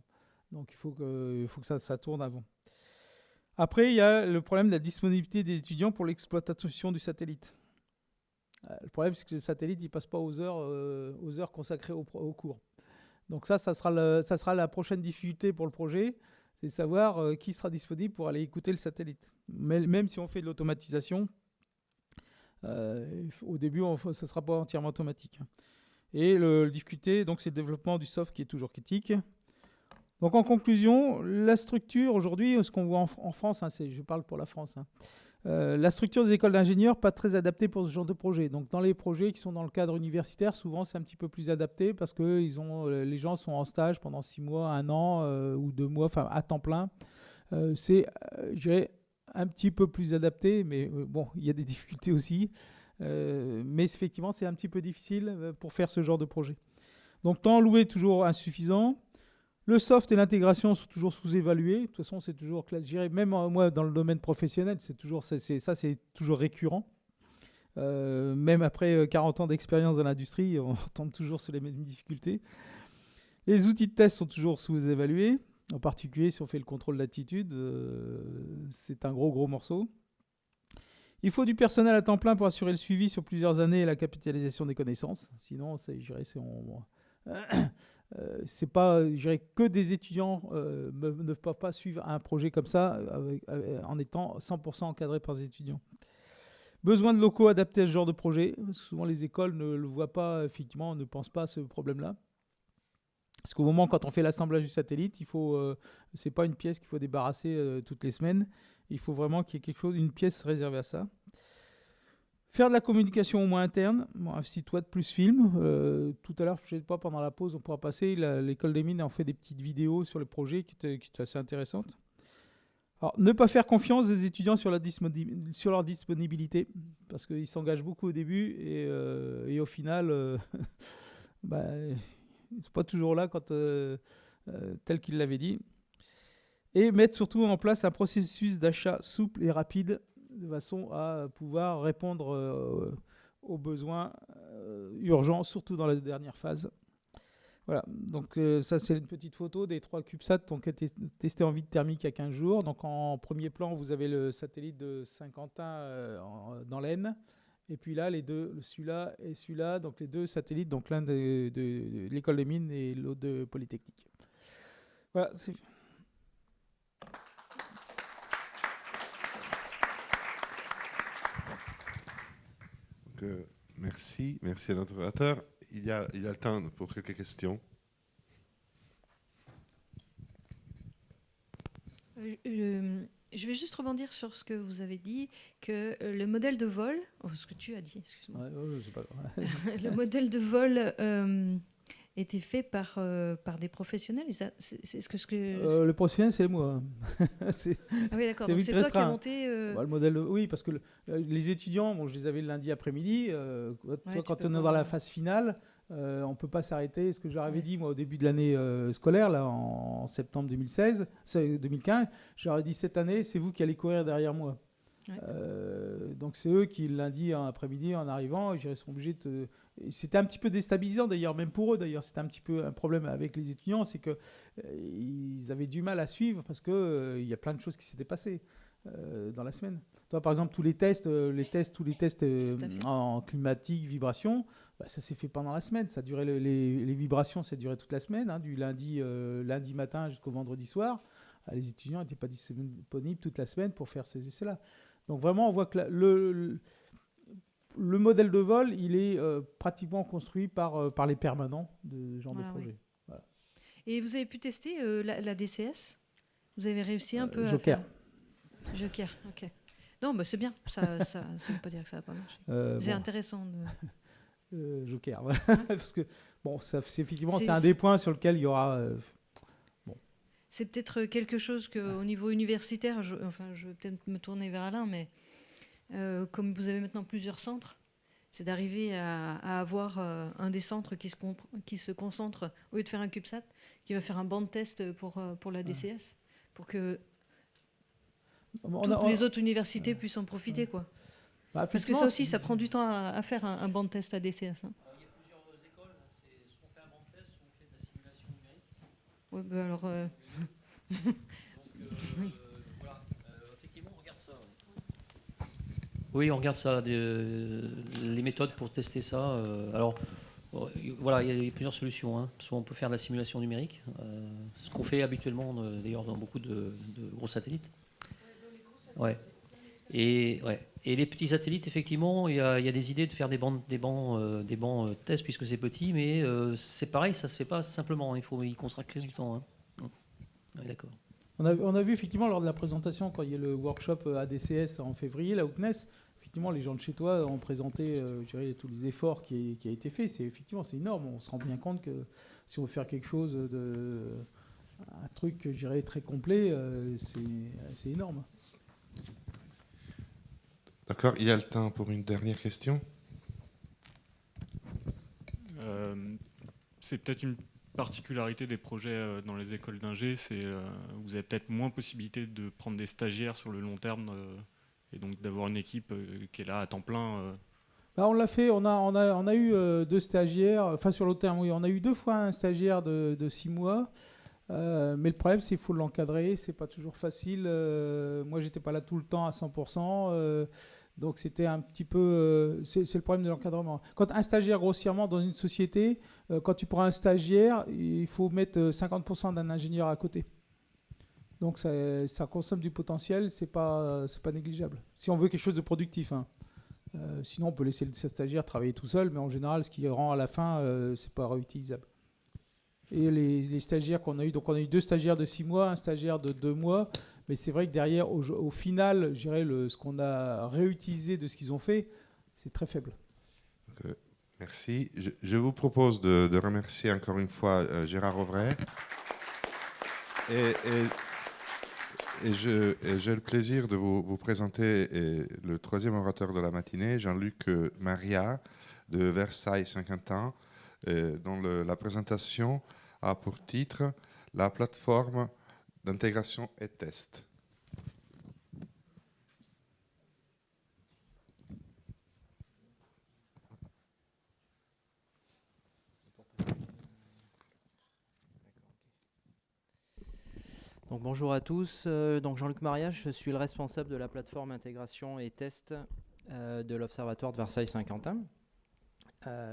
Donc, il faut que ça tourne avant. Après, il y a le problème de la disponibilité des étudiants pour l'exploitation du satellite. Le problème, c'est que le satellite, il ne passe pas aux heures consacrées au cours. Donc ça sera la prochaine difficulté pour le projet, c'est savoir qui sera disponible pour aller écouter le satellite. Même si on fait de l'automatisation, au début, ça ne sera pas entièrement automatique. Et la difficulté, donc, c'est le développement du soft qui est toujours critique. Donc en conclusion, la structure aujourd'hui, ce qu'on voit en France, je parle pour la France, la structure des écoles d'ingénieurs pas très adaptée pour ce genre de projet. Donc dans les projets qui sont dans le cadre universitaire, souvent c'est un petit peu plus adapté parce que les gens sont en stage pendant 6 mois, 1 an ou 2 mois, enfin à temps plein. C'est, je dirais, un petit peu plus adapté, mais bon, il y a des difficultés aussi. Mais effectivement, c'est un petit peu difficile pour faire ce genre de projet. Donc temps alloué toujours insuffisant. Le soft et l'intégration sont toujours sous-évalués. De toute façon, c'est toujours classe. Je dirais, même moi, dans le domaine professionnel, c'est toujours récurrent. Même après 40 ans d'expérience dans l'industrie, on tombe toujours sur les mêmes difficultés. Les outils de test sont toujours sous-évalués. En particulier, si on fait le contrôle d'attitude, c'est un gros morceau. Il faut du personnel à temps plein pour assurer le suivi sur plusieurs années et la capitalisation des connaissances. Sinon, je dirais, c'est pas, je dirais, que des étudiants ne peuvent pas suivre un projet comme ça en étant 100% encadrés par des étudiants. Besoin de locaux adaptés à ce genre de projet. Souvent, les écoles ne le voient pas, effectivement, ne pensent pas à ce problème-là. Parce qu'au moment, quand on fait l'assemblage du satellite, c'est pas une pièce qu'il faut débarrasser toutes les semaines. Il faut vraiment qu'il y ait une pièce réservée à ça. Faire de la communication au moins interne, un site web plus film. Tout à l'heure, je ne sais pas, pendant la pause, on pourra passer. L'école des mines a fait des petites vidéos sur le projet qui étaient assez intéressantes. Alors, ne pas faire confiance des étudiants sur leur disponibilité, parce qu'ils s'engagent beaucoup au début et au final, ils ne sont pas toujours là tel qu'ils l'avaient dit. Et mettre surtout en place un processus d'achat souple et rapide, de façon à pouvoir répondre aux besoins urgents, surtout dans la dernière phase. Voilà, donc ça c'est une petite photo des 3 CubeSats qui ont été testés en vide thermique il y a 15 jours. Donc en premier plan, vous avez le satellite de Saint-Quentin dans l'Aisne. Et puis là, les deux, celui-là et celui-là, donc les 2 satellites, donc l'un de l'école des mines et l'autre de Polytechnique. Voilà, c'est... Merci à notre orateur. Il y a le temps pour quelques questions. Je vais juste rebondir sur ce que vous avez dit, que le modèle de vol, ce que tu as dit, excuse-moi. Ouais, c'est pas grave. Le modèle de vol était fait par des professionnels. C'est ce que le professionnel, c'est moi. Ah oui, d'accord. C'est Donc vite c'est toi qui as restreint. monté. Le modèle, oui, parce que les étudiants, je les avais le lundi après-midi. Quand on est dans la phase finale, on ne peut pas s'arrêter. Ce que je leur avais dit, moi, au début de l'année scolaire, là, en septembre 2015, je leur ai dit, cette année, c'est vous qui allez courir derrière moi. Ouais. Donc c'est eux qui, lundi après-midi, en arrivant, ils sont obligés de... C'était un petit peu déstabilisant d'ailleurs, même pour eux d'ailleurs. C'était un petit peu un problème avec les étudiants, c'est qu'ils avaient du mal à suivre parce qu'il y a plein de choses qui s'étaient passées dans la semaine. Toi, par exemple, tous les tests en climatique, vibration, ça s'est fait pendant la semaine. Ça durait les vibrations, ça durait toute la semaine, du lundi matin jusqu'au vendredi soir. Les étudiants n'étaient pas disponibles toute la semaine pour faire ces essais-là. Donc vraiment, on voit que le modèle de vol, il est pratiquement construit par les permanents de ce genre de projet. Oui. Voilà. Et vous avez pu tester la DCS ? Vous avez réussi un peu Joker. Joker, ok. Non, bah c'est bien. Ça veut pas dire que ça va pas marcher. C'est Bon, intéressant. Joker, voilà. Parce que, bon, effectivement, C'est- c'est un des points sur lequel il y aura... C'est peut-être quelque chose qu'au niveau universitaire, je vais peut-être me tourner vers Alain, mais comme vous avez maintenant plusieurs centres, c'est d'arriver à avoir un des centres qui se concentre, au lieu de faire un CubeSat, qui va faire un banc de test pour la DCS, pour que toutes les autres universités puissent en profiter, quoi. Bah, Parce que effectivement, ça aussi, ça prend du temps à faire un banc de test à DCS. Hein. Il y a plusieurs écoles, c'est soit on fait un banc de test, soit on fait de la simulation numérique. Ouais, bah alors, Voilà, effectivement, on regarde ça. Oui, on regarde ça, les méthodes pour tester ça. Alors, voilà, il y a plusieurs solutions. Hein. Soit on peut faire de la simulation numérique, ce qu'on fait habituellement d'ailleurs dans beaucoup de gros satellites. Ouais. Et les petits satellites, effectivement, il y a des idées de faire des bancs tests puisque c'est petit, mais c'est pareil, ça se fait pas simplement. Il faut y consacrer du temps. Hein. Ouais, d'accord. On a vu effectivement lors de la présentation, quand il y a le workshop ADCS en février, là au CNES, effectivement les gens de chez toi ont présenté je dirais, tous les efforts qui a été fait. Effectivement, c'est énorme. On se rend bien compte que si on veut faire quelque chose un truc, je dirais, très complet, c'est énorme. D'accord, il y a le temps pour une dernière question. C'est peut-être une particularité des projets dans les écoles d'ingé, c'est vous avez peut-être moins possibilité de prendre des stagiaires sur le long terme et donc d'avoir une équipe qui est là à temps plein. Bah, on l'a fait, on a eu 2 stagiaires, enfin sur le terme, oui, on a eu 2 fois un stagiaire de 6 mois. Mais le problème, c'est qu'il faut l'encadrer, c'est pas toujours facile. Moi, j'étais pas là tout le temps à 100%. Donc c'était un petit peu... c'est le problème de l'encadrement. Quand un stagiaire, grossièrement, dans une société, quand tu prends un stagiaire, il faut mettre 50% d'un ingénieur à côté. Donc ça consomme du potentiel, c'est pas négligeable. Si on veut quelque chose de productif. Hein. Sinon, on peut laisser le stagiaire travailler tout seul, mais en général, ce qui rend à la fin, c'est pas réutilisable. Et les stagiaires qu'on a eu, donc on a eu 2 stagiaires de 6 mois, un stagiaire de 2 mois, mais c'est vrai que derrière, au final, je dirais ce qu'on a réutilisé de ce qu'ils ont fait, c'est très faible. Merci. Je vous propose de remercier encore une fois Gérard Auvray. Et j'ai le plaisir de vous présenter le 3e orateur de la matinée, Jean-Luc Maria, de Versailles 50 ans, dont la présentation a pour titre « La plateforme d'intégration et test ». Donc, bonjour à tous, donc Jean-Luc Maria, je suis le responsable de la plateforme intégration et test de l'Observatoire de Versailles-Saint-Quentin.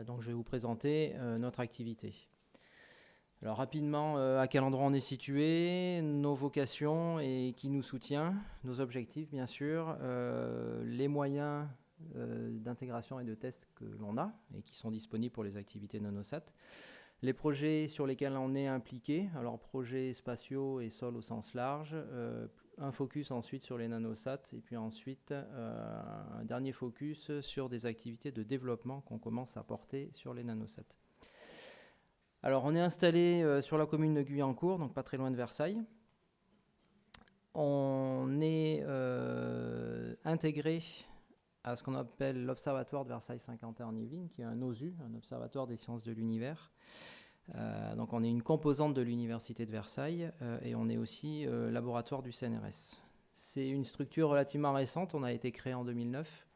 Donc je vais vous présenter notre activité. Alors rapidement, à quel endroit on est situé, nos vocations et qui nous soutient, nos objectifs bien sûr, les moyens d'intégration et de test que l'on a et qui sont disponibles pour les activités nanosat. Les projets sur lesquels on est impliqué, alors projets spatiaux et sol au sens large, un focus ensuite sur les nanosats et puis ensuite un dernier focus sur des activités de développement qu'on commence à porter sur les nanosats. Alors on est installé sur la commune de Guyancourt, donc pas très loin de Versailles. On est intégré à ce qu'on appelle l'Observatoire de Versailles-Saint-Quentin en Yvelines, qui est un OSU, un Observatoire des sciences de l'univers. Donc on est une composante de l'Université de Versailles et on est aussi laboratoire du CNRS. C'est une structure relativement récente, on a été créé en 2009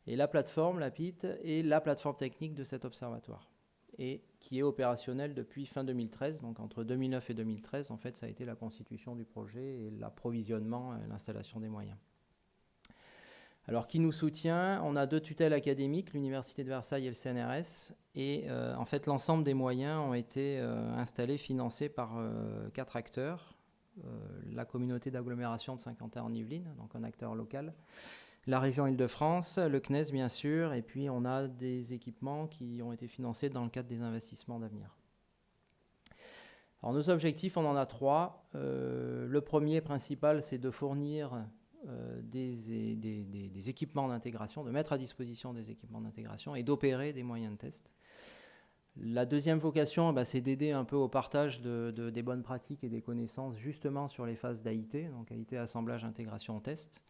et la plateforme, la PIT, est la plateforme technique de cet observatoire et qui est opérationnelle depuis fin 2013. Donc entre 2009 et 2013, en fait, ça a été la constitution du projet et l'approvisionnement et l'installation des moyens. Alors, qui nous soutient? On a 2 tutelles académiques, l'Université de Versailles et le CNRS. Et en fait, l'ensemble des moyens ont été installés, financés par 4 acteurs. La communauté d'agglomération de Saint-Quentin en Yvelines, donc un acteur local. La région Île-de-France, le CNES bien sûr. Et puis, on a des équipements qui ont été financés dans le cadre des investissements d'avenir. Alors, nos objectifs, on en a 3. Le premier principal, c'est de fournir des équipements d'intégration, de mettre à disposition des équipements d'intégration et d'opérer des moyens de test. La deuxième vocation, c'est d'aider un peu au partage des bonnes pratiques et des connaissances justement sur les phases d'AIT, donc AIT, assemblage, intégration, test.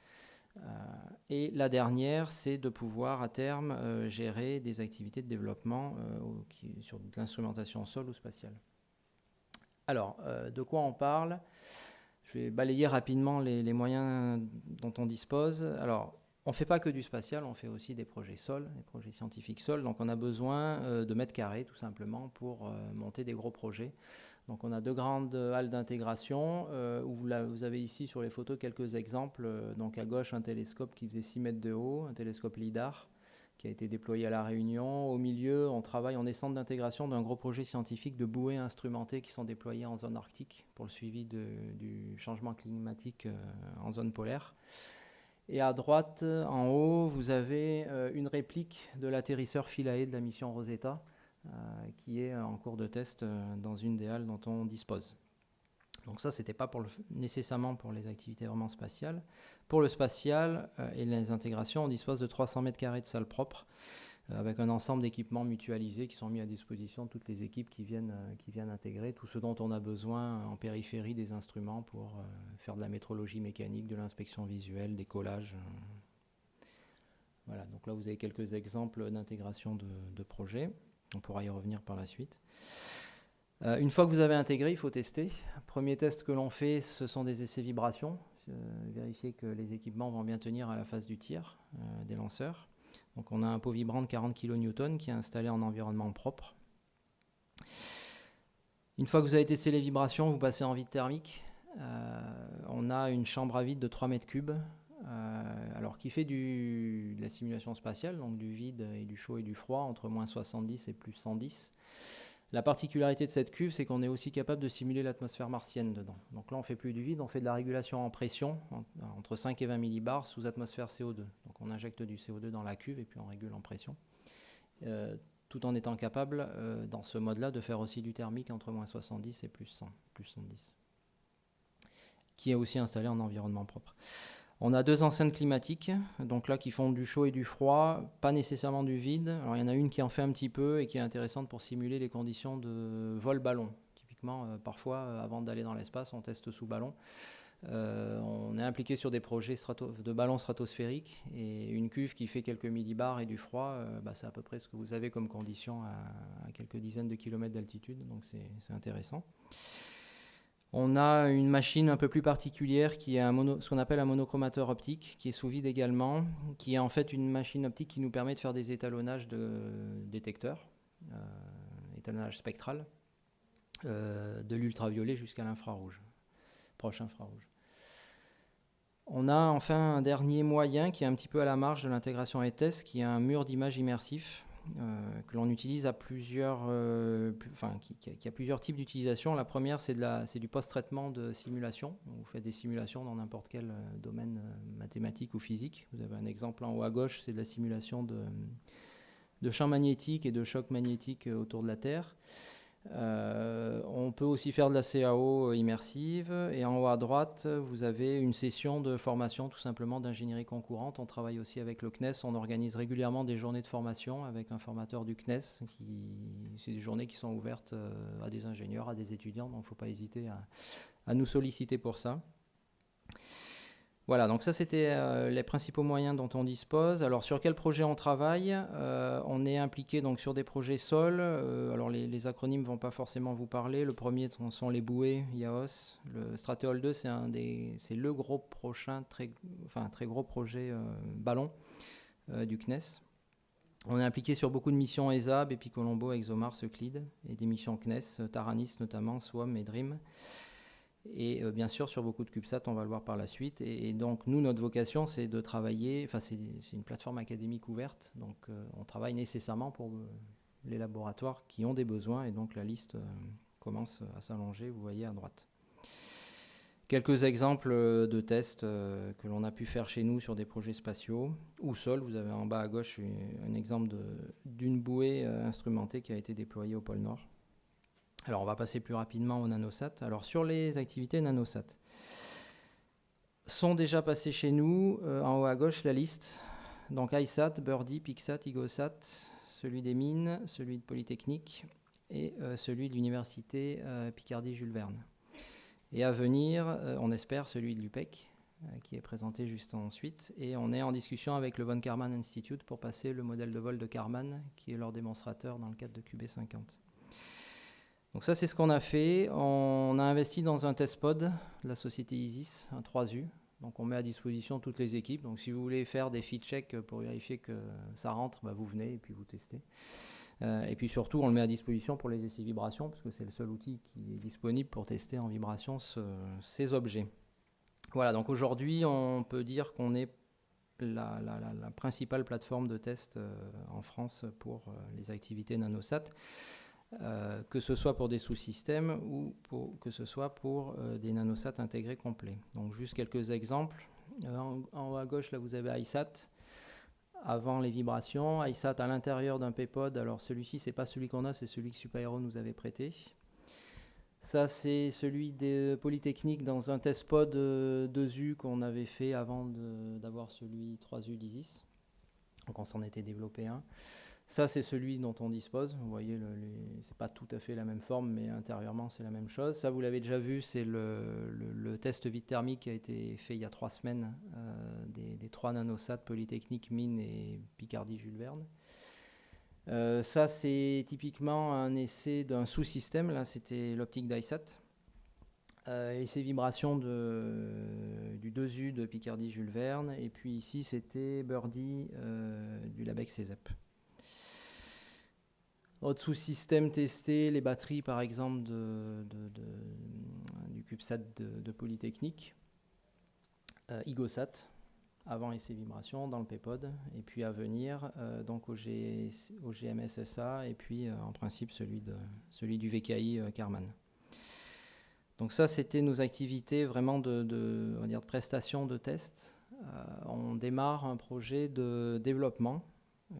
Et la dernière, c'est de pouvoir à terme gérer des activités de développement sur de l'instrumentation sol ou spatiale. Alors, de quoi on parle ? Je vais balayer rapidement les moyens dont on dispose. Alors, on ne fait pas que du spatial, on fait aussi des projets sol, des projets scientifiques sol. Donc, on a besoin de mètres carrés, tout simplement, pour monter des gros projets. Donc, on a 2 grandes halles d'intégration, où vous avez ici sur les photos quelques exemples. Donc, à gauche, un télescope qui faisait 6 mètres de haut, un télescope LIDAR, qui a été déployé à La Réunion. Au milieu, on est centre d'intégration d'un gros projet scientifique de bouées instrumentées qui sont déployées en zone arctique pour le suivi du changement climatique en zone polaire. Et à droite, en haut, vous avez une réplique de l'atterrisseur Philae de la mission Rosetta, qui est en cours de test dans une des halles dont on dispose. Donc ça, ce n'était pas nécessairement pour les activités vraiment spatiales. Pour le spatial et les intégrations, on dispose de 300 mètres carrés de salles propres, avec un ensemble d'équipements mutualisés qui sont mis à disposition de toutes les équipes qui viennent intégrer tout ce dont on a besoin en périphérie des instruments pour faire de la métrologie mécanique, de l'inspection visuelle, des collages. Voilà, donc là vous avez quelques exemples d'intégration de projets. On pourra y revenir par la suite. Une fois que vous avez intégré, il faut tester. Premier test que l'on fait, ce sont des essais vibrations. Vérifier que les équipements vont bien tenir à la phase du tir des lanceurs. Donc on a un pot vibrant de 40 kN qui est installé en environnement propre. Une fois que vous avez testé les vibrations, vous passez en vide thermique. On a une chambre à vide de 3 mètres cubes, alors qui fait de la simulation spatiale, donc du vide et du chaud et du froid, entre moins 70 et plus 110. La particularité de cette cuve, c'est qu'on est aussi capable de simuler l'atmosphère martienne dedans. Donc là, on ne fait plus du vide, on fait de la régulation en pression, entre 5 et 20 millibars sous atmosphère CO2. Donc on injecte du CO2 dans la cuve et puis on régule en pression. Tout en étant capable, dans ce mode-là, de faire aussi du thermique entre moins 70 et plus 100, plus 110. Qui est aussi installé en environnement propre. On a 2 enceintes climatiques, donc là qui font du chaud et du froid, pas nécessairement du vide. Alors il y en a une qui en fait un petit peu et qui est intéressante pour simuler les conditions de vol ballon. Typiquement, parfois, avant d'aller dans l'espace, on teste sous ballon. On est impliqué sur des projets de ballons stratosphériques et une cuve qui fait quelques millibars et du froid, c'est à peu près ce que vous avez comme condition à quelques dizaines de kilomètres d'altitude, donc c'est intéressant. On a une machine un peu plus particulière qui est ce qu'on appelle un monochromateur optique, qui est sous vide également, qui est en fait une machine optique qui nous permet de faire des étalonnages de détecteurs, étalonnage spectral, de l'ultraviolet jusqu'à l'infrarouge, proche infrarouge. On a enfin un dernier moyen qui est un petit peu à la marge de l'intégration ETS, qui est un mur d'image immersif, que l'on utilise à plusieurs, qui a plusieurs types d'utilisation. La première, c'est du post-traitement de simulation. Vous faites des simulations dans n'importe quel domaine mathématique ou physique. Vous avez un exemple en haut à gauche, c'est de la simulation de champs magnétiques et de chocs magnétiques autour de la Terre. On peut aussi faire de la CAO immersive et en haut à droite vous avez une session de formation tout simplement d'ingénierie concourante. On travaille aussi avec le CNES, on organise régulièrement des journées de formation avec un formateur du CNES. C'est des journées qui sont ouvertes à des ingénieurs, à des étudiants, donc il ne faut pas hésiter à nous solliciter pour ça. Voilà, donc ça c'était les principaux moyens dont on dispose. Alors sur quel projet on travaille ? On est impliqué donc sur des projets sol. Alors les acronymes ne vont pas forcément vous parler. Le premier sont les bouées IAOS. Le Stratéol 2 c'est le gros prochain très gros projet ballon du CNES. On est impliqué sur beaucoup de missions ESA, Bepicolombo, ExoMars, Euclide et des missions CNES, Taranis notamment, SWAM et DREAM. Et bien sûr, sur beaucoup de CubeSat, on va le voir par la suite. Et donc, nous, notre vocation, c'est de travailler... c'est une plateforme académique ouverte. Donc, on travaille nécessairement pour les laboratoires qui ont des besoins. Et donc, la liste commence à s'allonger, vous voyez à droite. Quelques exemples de tests que l'on a pu faire chez nous sur des projets spatiaux ou sol. Vous avez en bas à gauche un exemple d'une bouée instrumentée qui a été déployée au pôle Nord. Alors, on va passer plus rapidement au nanosat. Alors, sur les activités nanosat, sont déjà passés chez nous. En haut à gauche, la liste. Donc iSat, Birdie, Pixat, Igosat, celui des mines, celui de Polytechnique et celui de l'université Picardie-Jules Verne. Et à venir, on espère, celui de l'UPEC, qui est présenté juste ensuite. Et on est en discussion avec le Von Karman Institute pour passer le modèle de vol de Karman, qui est leur démonstrateur dans le cadre de QB50. Donc ça, c'est ce qu'on a fait. On a investi dans un test pod de la société Isis, un 3U. Donc on met à disposition toutes les équipes. Donc si vous voulez faire des fit checks pour vérifier que ça rentre, bah vous venez et puis vous testez. Et puis surtout, on le met à disposition pour les essais vibrations, parce que c'est le seul outil qui est disponible pour tester en vibration ces objets. Voilà, donc aujourd'hui, on peut dire qu'on est la principale plateforme de test en France pour les activités nanosat, que ce soit pour des sous-systèmes ou que ce soit pour des nanosats intégrés complets. Donc juste quelques exemples. En haut à gauche, là, vous avez iSat. Avant les vibrations, iSat à l'intérieur d'un P-Pod. Alors celui-ci, c'est pas celui qu'on a, c'est celui que Supaéro nous avait prêté. Ça, c'est celui de Polytechnique dans un test pod 2U qu'on avait fait avant d'avoir celui 3U d'Isis. Donc on s'en était développé un. Ça, c'est celui dont on dispose. Vous voyez, c'est pas tout à fait la même forme, mais intérieurement, c'est la même chose. Ça, vous l'avez déjà vu, c'est le test vide thermique qui a été fait il y a 3 semaines des 3 nanosats Polytechnique, Mines et Picardie-Jules Verne. Ça, c'est typiquement un essai d'un sous-système. Là, c'était l'optique d'ISAT. Et ces vibrations du 2U de Picardie-Jules Verne. Et puis ici, c'était Birdie du Labec CESEP. Autre sous-système testé, les batteries par exemple du CubeSat de Polytechnique. Igosat, avant essai vibration dans le P-Pod, et puis à venir donc au GMSSA, et puis en principe celui du VKI Karman. Donc ça, c'était nos activités vraiment on va dire de prestation de test. On démarre un projet de développement,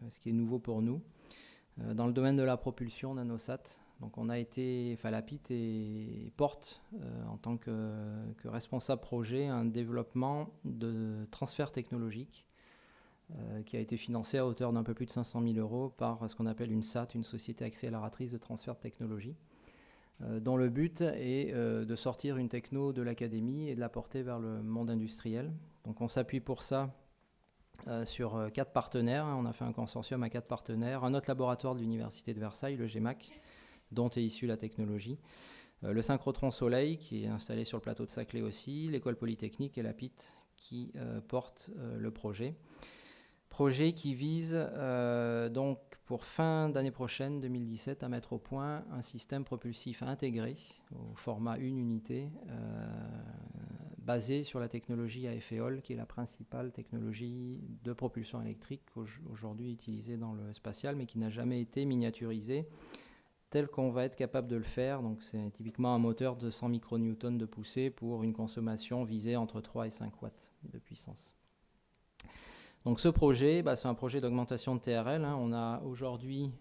ce qui est nouveau pour nous, dans le domaine de la propulsion nanosat. Donc on a été, la PIT porte en tant que responsable projet un développement de transfert technologique qui a été financé à hauteur d'un peu plus de 500 000 € par ce qu'on appelle une SAT, une société accélératrice de transfert de technologie, dont le but est de sortir une techno de l'académie et de la porter vers le monde industriel. Donc on s'appuie pour ça sur 4 partenaires. On a fait un consortium à 4 partenaires, un autre laboratoire de l'université de Versailles, le GEMAC, dont est issue la technologie, le synchrotron Soleil, qui est installé sur le plateau de Saclay aussi, l'école Polytechnique et la PIT, qui portent le projet. Projet qui vise donc pour fin d'année prochaine, 2017, à mettre au point un système propulsif intégré au format une unité, basé sur la technologie AFEOL, qui est la principale technologie de propulsion électrique aujourd'hui utilisée dans le spatial, mais qui n'a jamais été miniaturisée tel qu'on va être capable de le faire. Donc c'est typiquement un moteur de 100 micronewtons de poussée pour une consommation visée entre 3 et 5 watts de puissance. Donc ce projet, c'est un projet d'augmentation de TRL. On a aujourd'hui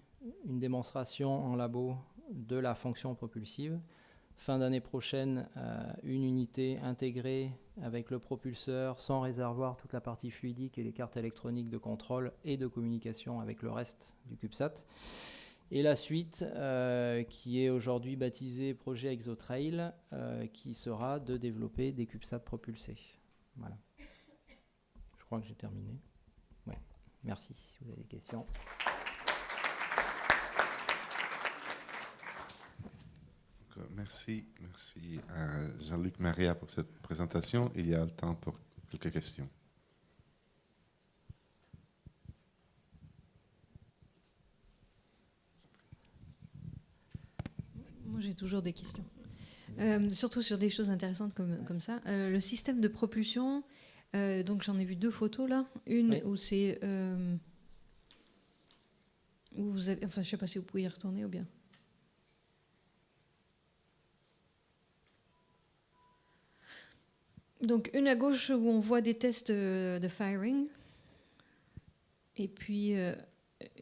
une démonstration en labo de la fonction propulsive. Fin d'année prochaine, une unité intégrée avec le propulseur, sans réservoir, toute la partie fluidique et les cartes électroniques de contrôle et de communication avec le reste du CubeSat. Et la suite, qui est aujourd'hui baptisée projet ExoTrail, qui sera de développer des CubeSats propulsés. Voilà. Je crois que j'ai terminé. Ouais. Merci si vous avez des questions. Merci à Jean-Luc Maria pour cette présentation. Il y a le temps pour quelques questions. Moi, j'ai toujours des questions. Surtout sur des choses intéressantes comme ça. Le système de propulsion, donc j'en ai vu 2 photos là. Une oui. Où c'est... où vous avez, je ne sais pas si vous pouvez y retourner ou bien... Donc une à gauche où on voit des tests de firing, et puis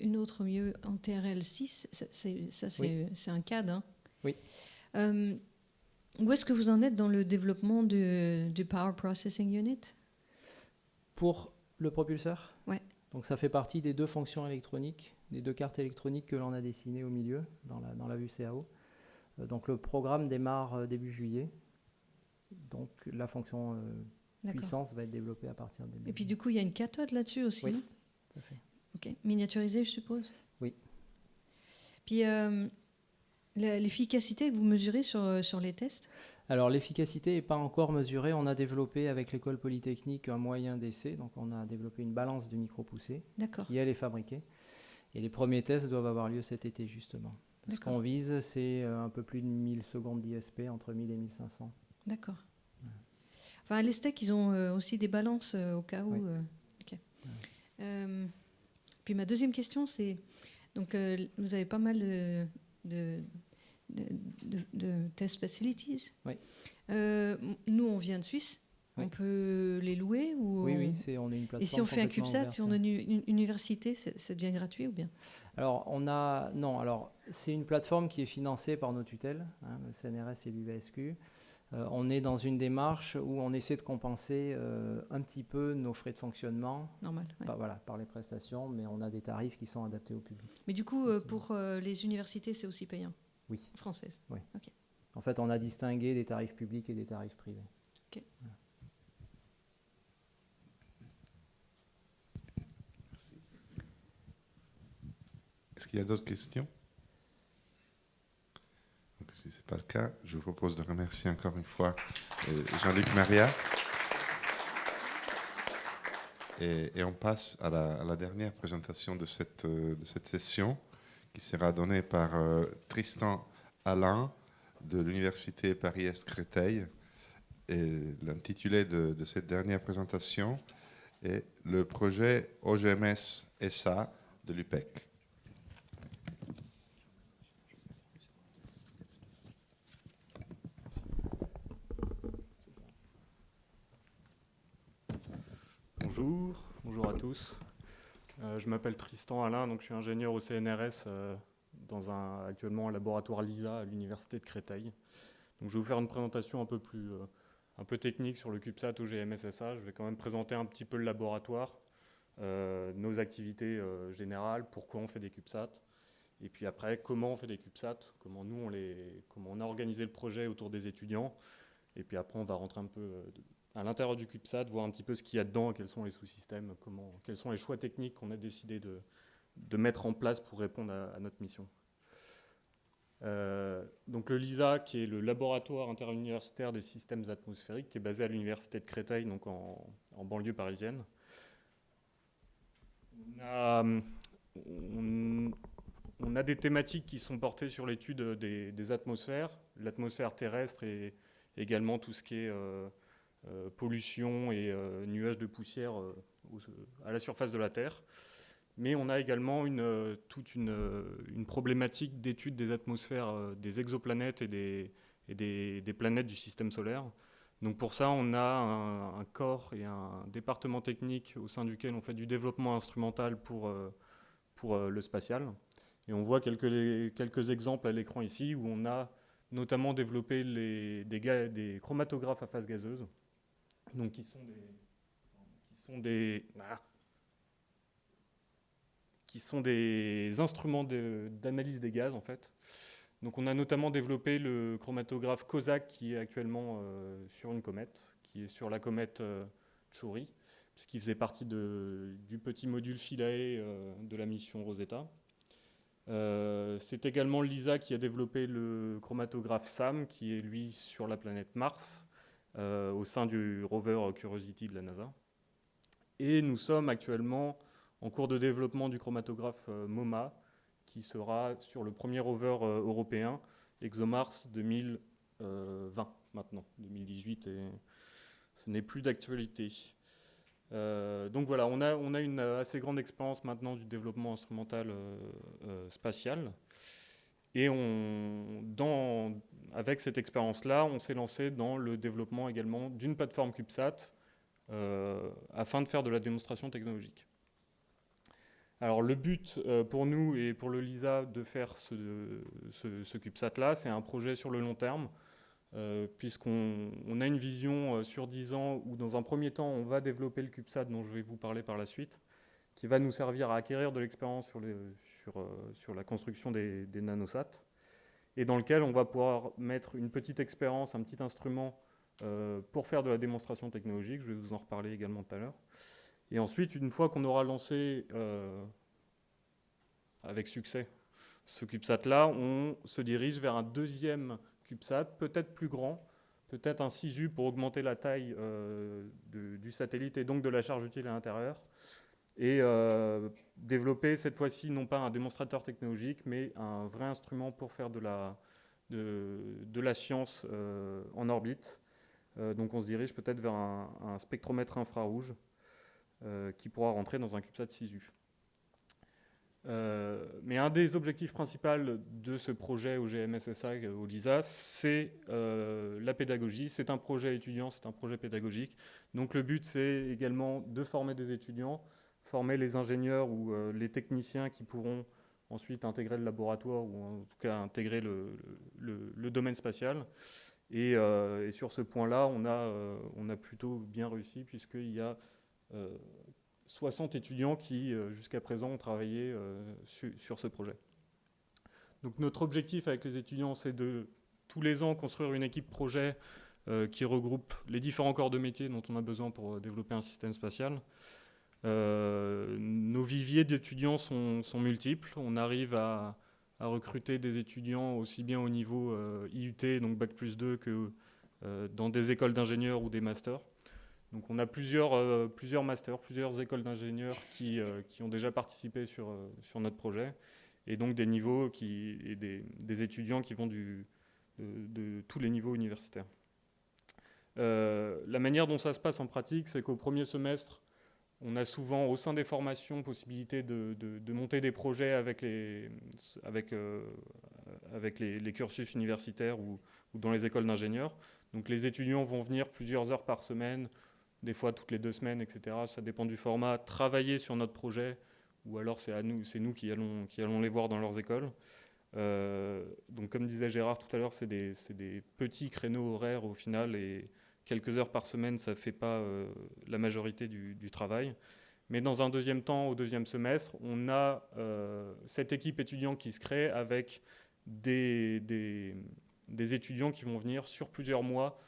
une autre au milieu en TRL6, c'est un CAD. Hein. Oui. Où est-ce que vous en êtes dans le développement du Power Processing Unit? Pour le propulseur? Ouais. Donc ça fait partie des 2 fonctions électroniques, des 2 cartes électroniques que l'on a dessinées au milieu, dans la vue CAO. Donc le programme démarre début juillet. Donc la fonction D'accord. puissance va être développée à partir de début Et puis juillet. du coup, il y a une cathode là-dessus aussi, Oui. non? Tout à fait. Ok. Miniaturisée, je suppose? Oui. Puis l'efficacité que vous mesurez sur les tests? Alors l'efficacité n'est pas encore mesurée. On a développé avec l'école polytechnique un moyen d'essai. Donc on a développé une balance de micro-poussée D'accord. qui elle est fabriquée. Et les premiers tests doivent avoir lieu cet été justement. Ce D'accord. qu'on vise, c'est un peu plus de 1000 secondes d'ISP, entre 1000 et 1500. D'accord. Enfin, à l'ESTEC, ils ont aussi des balances au cas où. Oui. Ok. Puis ma deuxième question, c'est donc vous avez pas mal de test facilities. Oui. Nous, on vient de Suisse. Oui. On peut les louer ou Oui, on est une plateforme. Et si on fait un complètement CubeSat, ouverte. si on est une université, ça devient gratuit ou bien? Alors, c'est une plateforme qui est financée par nos tutelles, le CNRS et l'UVSQ. On est dans une démarche où on essaie de compenser un petit peu nos frais de fonctionnement. Normal. Ouais. Par les prestations, mais on a des tarifs qui sont adaptés au public. Mais du coup, pour les universités, c'est aussi payant? Oui. Françaises? Oui. Ok. En fait, on a distingué des tarifs publics et des tarifs privés. Ok. Voilà. Merci. Est-ce qu'il y a d'autres questions? Donc, si ce n'est pas le cas, je vous propose de remercier encore une fois Jean-Luc Maria. Et on passe à la dernière présentation de cette session, qui sera donnée par Tristan Alain de l'Université Paris-Est Créteil. Et l'intitulé de cette dernière présentation est le projet OGMS SA de l'UPEC. Bonjour à tous. Je m'appelle Tristan Alain, donc je suis ingénieur au CNRS dans actuellement un laboratoire LISA à l'Université de Créteil. Donc je vais vous faire une présentation un peu technique sur le CubeSat OGMS-SA. Je vais quand même présenter un petit peu le laboratoire, nos activités générales, pourquoi on fait des CubeSats, et puis après comment on fait des CubeSats, comment on a organisé le projet autour des étudiants, et puis après on va rentrer un peu à l'intérieur du CubeSat, voir un petit peu ce qu'il y a dedans, quels sont les sous-systèmes, quels sont les choix techniques qu'on a décidé de mettre en place pour répondre à notre mission. Donc le LISA, qui est le laboratoire interuniversitaire des systèmes atmosphériques, qui est basé à l'Université de Créteil, donc en banlieue parisienne. On a des thématiques qui sont portées sur l'étude des atmosphères, l'atmosphère terrestre et également tout ce qui est pollution et nuages de poussière à la surface de la Terre. Mais on a également toute une problématique d'étude des atmosphères des exoplanètes et des planètes du système solaire. Donc pour ça, on a un corps et un département technique au sein duquel on fait du développement instrumental pour le spatial. Et on voit quelques exemples à l'écran ici où on a notamment développé des chromatographes à phase gazeuse, donc qui sont des instruments d'analyse des gaz en fait. Donc on a notamment développé le chromatographe COSAC qui est actuellement sur une comète, qui est sur la comète Chury, puisqu'il faisait partie du petit module Philae de la mission Rosetta. C'est également l'ISA qui a développé le chromatographe SAM, qui est lui sur la planète Mars, au sein du rover Curiosity de la NASA. Et nous sommes actuellement en cours de développement du chromatographe MoMA, qui sera sur le premier rover européen, ExoMars 2020 maintenant, 2018, et ce n'est plus d'actualité. Donc voilà, on a une assez grande expérience maintenant du développement instrumental spatial. Et avec cette expérience-là, on s'est lancé dans le développement également d'une plateforme CubeSat afin de faire de la démonstration technologique. Alors le but pour nous et pour le LISA de faire ce CubeSat-là, c'est un projet sur le long terme. puisqu'on a une vision sur 10 ans où dans un premier temps on va développer le CubeSat dont je vais vous parler par la suite, qui va nous servir à acquérir de l'expérience sur la construction des nanosats, et dans lequel on va pouvoir mettre une petite expérience, un petit instrument pour faire de la démonstration technologique. Je vais vous en reparler également tout à l'heure. Et ensuite, une fois qu'on aura lancé avec succès ce CubeSat-là, on se dirige vers un deuxième CubeSat, peut-être plus grand, peut-être un 6U pour augmenter la taille du satellite et donc de la charge utile à l'intérieur, et développer cette fois-ci non pas un démonstrateur technologique, mais un vrai instrument pour faire de la science en orbite. Donc on se dirige peut-être vers un spectromètre infrarouge qui pourra rentrer dans un CubeSat 6U. Mais un des objectifs principaux de ce projet au GMSSA, au LISA, c'est la pédagogie. C'est un projet étudiant, c'est un projet pédagogique. Donc le but, c'est également de former des étudiants, former les ingénieurs ou les techniciens qui pourront ensuite intégrer le laboratoire ou en tout cas intégrer le domaine spatial. Et sur ce point-là, on a plutôt bien réussi puisqu'il y a 60 étudiants qui, jusqu'à présent, ont travaillé sur ce projet. Donc notre objectif avec les étudiants, c'est de, tous les ans, construire une équipe projet qui regroupe les différents corps de métier dont on a besoin pour développer un système spatial. Nos viviers d'étudiants sont multiples. On arrive à recruter des étudiants aussi bien au niveau IUT, donc Bac+2, que dans des écoles d'ingénieurs ou des masters. Donc on a plusieurs masters, plusieurs écoles d'ingénieurs qui ont déjà participé sur notre projet, et donc des niveaux et des étudiants qui vont de tous les niveaux universitaires. La manière dont ça se passe en pratique, c'est qu'au premier semestre, on a souvent au sein des formations possibilité de monter des projets avec les cursus universitaires ou dans les écoles d'ingénieurs. Donc les étudiants vont venir plusieurs heures par semaine, des fois toutes les 2 semaines, etc. Ça dépend du format, travailler sur notre projet, ou alors c'est nous qui allons les voir dans leurs écoles. Donc comme disait Gérard tout à l'heure, c'est des petits créneaux horaires au final, et quelques heures par semaine, ça ne fait pas la majorité du travail. Mais dans un deuxième temps, au deuxième semestre, on a cette équipe étudiante qui se crée avec des étudiants qui vont venir sur plusieurs mois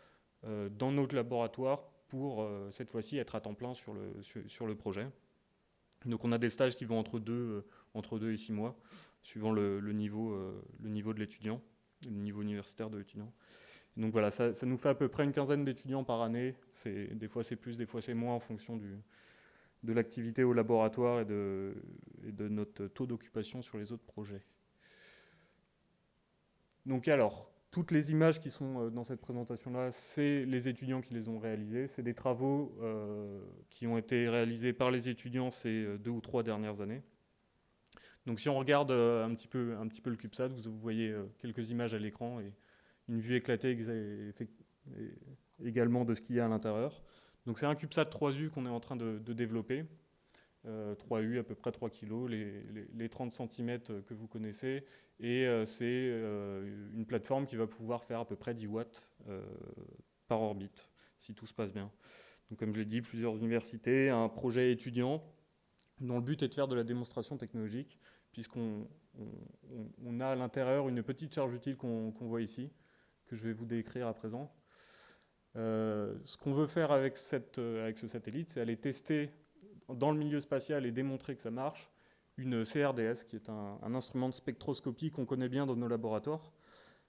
dans notre laboratoire pour cette fois-ci être à temps plein sur le projet. Donc on a des stages qui vont entre 2 et 6 mois, suivant le niveau de l'étudiant, le niveau universitaire de l'étudiant. Donc voilà, ça nous fait à peu près une quinzaine d'étudiants par année. Des fois c'est plus, des fois c'est moins en fonction de l'activité au laboratoire et de notre taux d'occupation sur les autres projets. Donc alors, toutes les images qui sont dans cette présentation-là, c'est les étudiants qui les ont réalisées. C'est des travaux qui ont été réalisés par les étudiants ces 2 ou 3 dernières années. Donc si on regarde un petit peu le CubeSat, vous voyez quelques images à l'écran et une vue éclatée également de ce qu'il y a à l'intérieur. Donc c'est un CubeSat 3U qu'on est en train de développer. 3U, à peu près 3 kg, les 30 cm que vous connaissez. Et c'est une plateforme qui va pouvoir faire à peu près 10 watts par orbite, si tout se passe bien. Donc comme je l'ai dit, plusieurs universités, un projet étudiant dont le but est de faire de la démonstration technologique, puisqu'on a à l'intérieur une petite charge utile qu'on voit ici, que je vais vous décrire à présent. Ce qu'on veut faire avec ce satellite, c'est aller tester dans le milieu spatial et démontrer que ça marche, une CRDS, qui est un instrument de spectroscopie qu'on connaît bien dans nos laboratoires.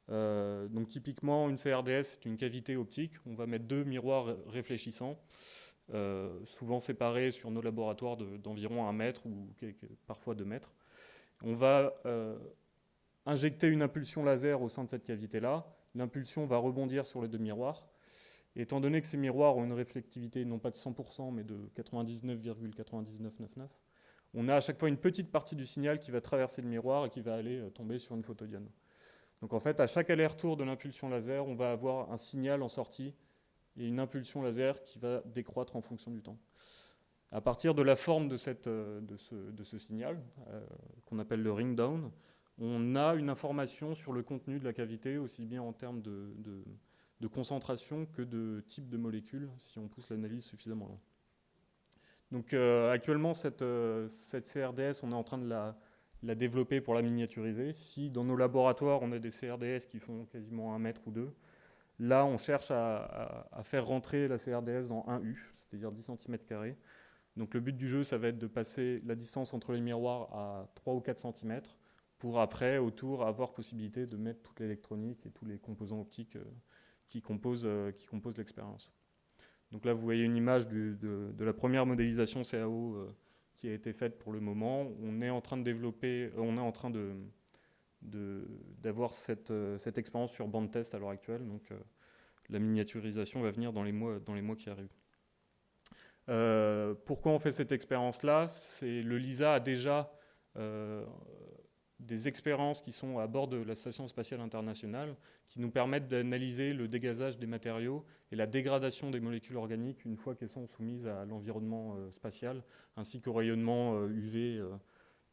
Donc typiquement, une CRDS, c'est une cavité optique. On va mettre 2 miroirs réfléchissants, souvent séparés sur nos laboratoires d'environ 1 mètre ou parfois 2 mètres. On va injecter une impulsion laser au sein de cette cavité-là. L'impulsion va rebondir sur les 2 miroirs. Et étant donné que ces miroirs ont une réflectivité non pas de 100%, mais de 99,9999, on a à chaque fois une petite partie du signal qui va traverser le miroir et qui va aller tomber sur une photodiode. Donc en fait, à chaque aller-retour de l'impulsion laser, on va avoir un signal en sortie et une impulsion laser qui va décroître en fonction du temps. À partir de la forme de ce signal, qu'on appelle le ring down, on a une information sur le contenu de la cavité, aussi bien en termes concentration que de type de molécules, si on pousse l'analyse suffisamment loin. Donc actuellement, cette CRDS, on est en train de la développer pour la miniaturiser. Si dans nos laboratoires, on a des CRDS qui font quasiment 1 mètre ou 2, là, on cherche à faire rentrer la CRDS dans 1 U, c'est-à-dire 10 cm². Donc le but du jeu, ça va être de passer la distance entre les miroirs à 3 ou 4 cm pour après, autour, avoir possibilité de mettre toute l'électronique et tous les composants optiques qui composent l'expérience. Donc là, vous voyez une image de la première modélisation CAO qui a été faite pour le moment. On est en train de développer, on est en train d'avoir cette expérience sur bande test à l'heure actuelle. Donc la miniaturisation va venir dans les mois qui arrivent. Pourquoi on fait cette expérience-là? Le LISA a déjà des expériences qui sont à bord de la Station spatiale internationale qui nous permettent d'analyser le dégazage des matériaux et la dégradation des molécules organiques une fois qu'elles sont soumises à l'environnement spatial, ainsi qu'au rayonnement UV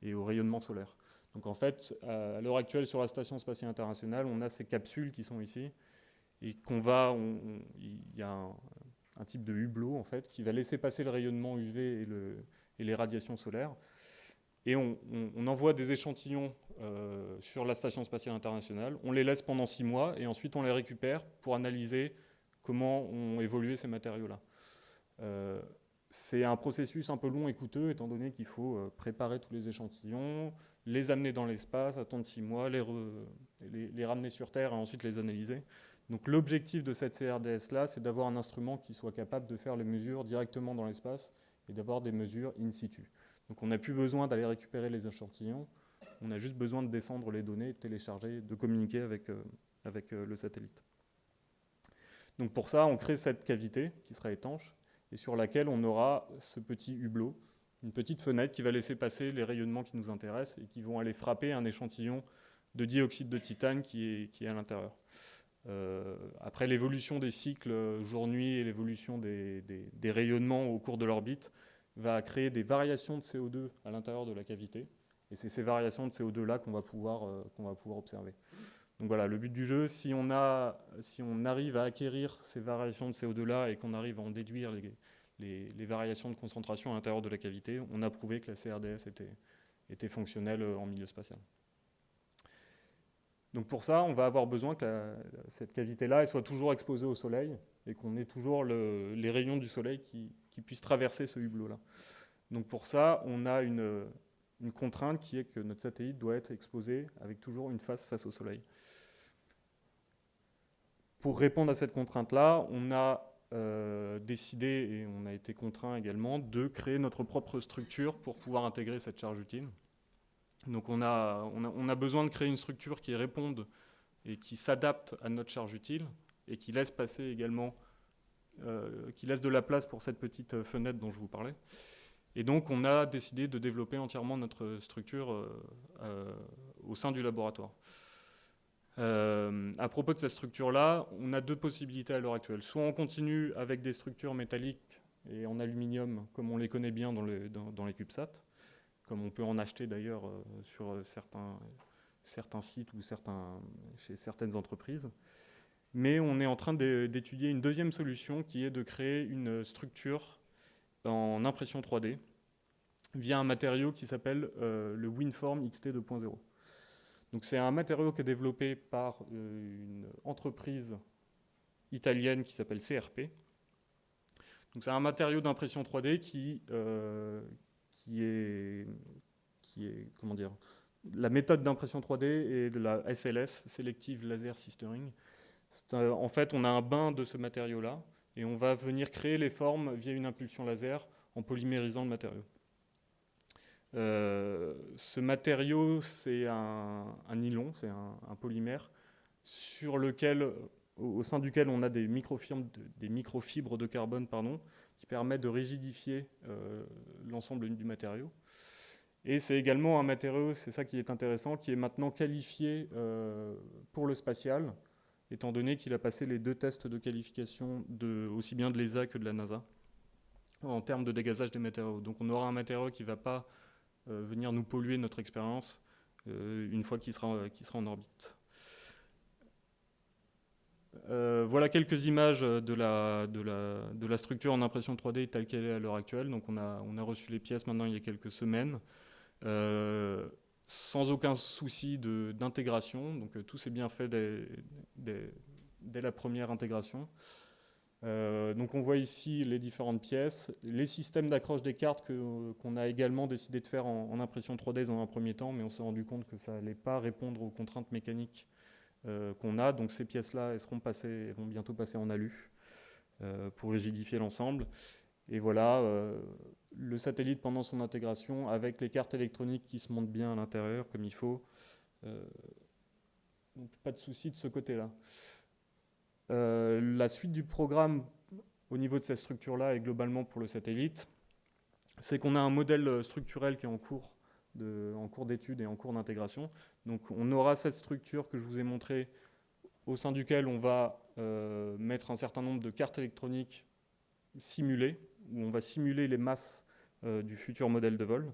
et au rayonnement solaire. Donc en fait, à l'heure actuelle sur la Station spatiale internationale, on a ces capsules qui sont ici et il y a un type de hublot en fait qui va laisser passer le rayonnement UV et les radiations solaires. Et on envoie des échantillons sur la Station spatiale internationale, on les laisse pendant 6 mois et ensuite on les récupère pour analyser comment ont évolué ces matériaux-là. C'est un processus un peu long et coûteux étant donné qu'il faut préparer tous les échantillons, les amener dans l'espace, attendre 6 mois, les ramener sur Terre et ensuite les analyser. Donc l'objectif de cette CRDS-là, c'est d'avoir un instrument qui soit capable de faire les mesures directement dans l'espace et d'avoir des mesures in situ. Donc on n'a plus besoin d'aller récupérer les échantillons, on a juste besoin de descendre les données, de télécharger, de communiquer avec le satellite. Donc pour ça, on crée cette cavité qui sera étanche et sur laquelle on aura ce petit hublot, une petite fenêtre qui va laisser passer les rayonnements qui nous intéressent et qui vont aller frapper un échantillon de dioxyde de titane qui est à l'intérieur. Après l'évolution des cycles jour-nuit et l'évolution des rayonnements au cours de l'orbite, va créer des variations de CO2 à l'intérieur de la cavité. Et c'est ces variations de CO2-là qu'on va pouvoir observer. Donc voilà, le but du jeu, si on arrive à acquérir ces variations de CO2-là et qu'on arrive à en déduire les variations de concentration à l'intérieur de la cavité, on a prouvé que la CRDS était fonctionnelle en milieu spatial. Donc pour ça, on va avoir besoin que cette cavité-là soit toujours exposée au soleil et qu'on ait toujours les rayons du soleil qui puissent traverser ce hublot-là. Donc pour ça, on a une contrainte qui est que notre satellite doit être exposé avec toujours une face au soleil. Pour répondre à cette contrainte-là, on a décidé, et on a été contraint également, de créer notre propre structure pour pouvoir intégrer cette charge utile. Donc on a besoin de créer une structure qui réponde et qui s'adapte à notre charge utile et qui laisse passer également, qui laisse de la place pour cette petite fenêtre dont je vous parlais. Et donc on a décidé de développer entièrement notre structure au sein du laboratoire. À propos de cette structure-là, on a 2 possibilités à l'heure actuelle. Soit on continue avec des structures métalliques et en aluminium, comme on les connaît bien dans les CubeSats, comme on peut en acheter d'ailleurs sur certains sites ou chez certaines entreprises. Mais on est en train d'étudier une deuxième solution qui est de créer une structure en impression 3D via un matériau qui s'appelle le WinForm XT 2.0. Donc c'est un matériau qui est développé par une entreprise italienne qui s'appelle CRP. Donc c'est un matériau d'impression 3D qui est comment dire, la méthode d'impression 3D est de la SLS, Selective Laser Sistering. En fait, on a un bain de ce matériau-là et on va venir créer les formes via une impulsion laser en polymérisant le matériau. Ce matériau, c'est un nylon, c'est un polymère au sein duquel on a des microfibres de carbone qui permettent de rigidifier l'ensemble du matériau. Et c'est également un matériau, c'est ça qui est intéressant, qui est maintenant qualifié pour le spatial, étant donné qu'il a passé les 2 tests de qualification aussi bien de l'ESA que de la NASA en termes de dégazage des matériaux. Donc on aura un matériau qui ne va pas venir nous polluer notre expérience une fois qu'il sera en orbite. Voilà quelques images de la structure en impression 3D telle qu'elle est à l'heure actuelle. Donc on a reçu les pièces maintenant il y a quelques semaines, sans aucun souci d'intégration. Donc tout s'est bien fait dès la première intégration. Donc on voit ici les différentes pièces, les systèmes d'accroche des cartes qu'on a également décidé de faire en impression 3D dans un premier temps, mais on s'est rendu compte que ça n'allait pas répondre aux contraintes mécaniques qu'on a. Donc ces pièces-là, elles vont bientôt passer en alu pour rigidifier l'ensemble. Et voilà, le satellite pendant son intégration, avec les cartes électroniques qui se montent bien à l'intérieur comme il faut. Donc pas de souci de ce côté-là. La suite du programme au niveau de cette structure-là et globalement pour le satellite, c'est qu'on a un modèle structurel qui est en cours d'étude et en cours d'intégration. Donc on aura cette structure que je vous ai montrée, au sein duquel on va mettre un certain nombre de cartes électroniques simulées, où on va simuler les masses du futur modèle de vol,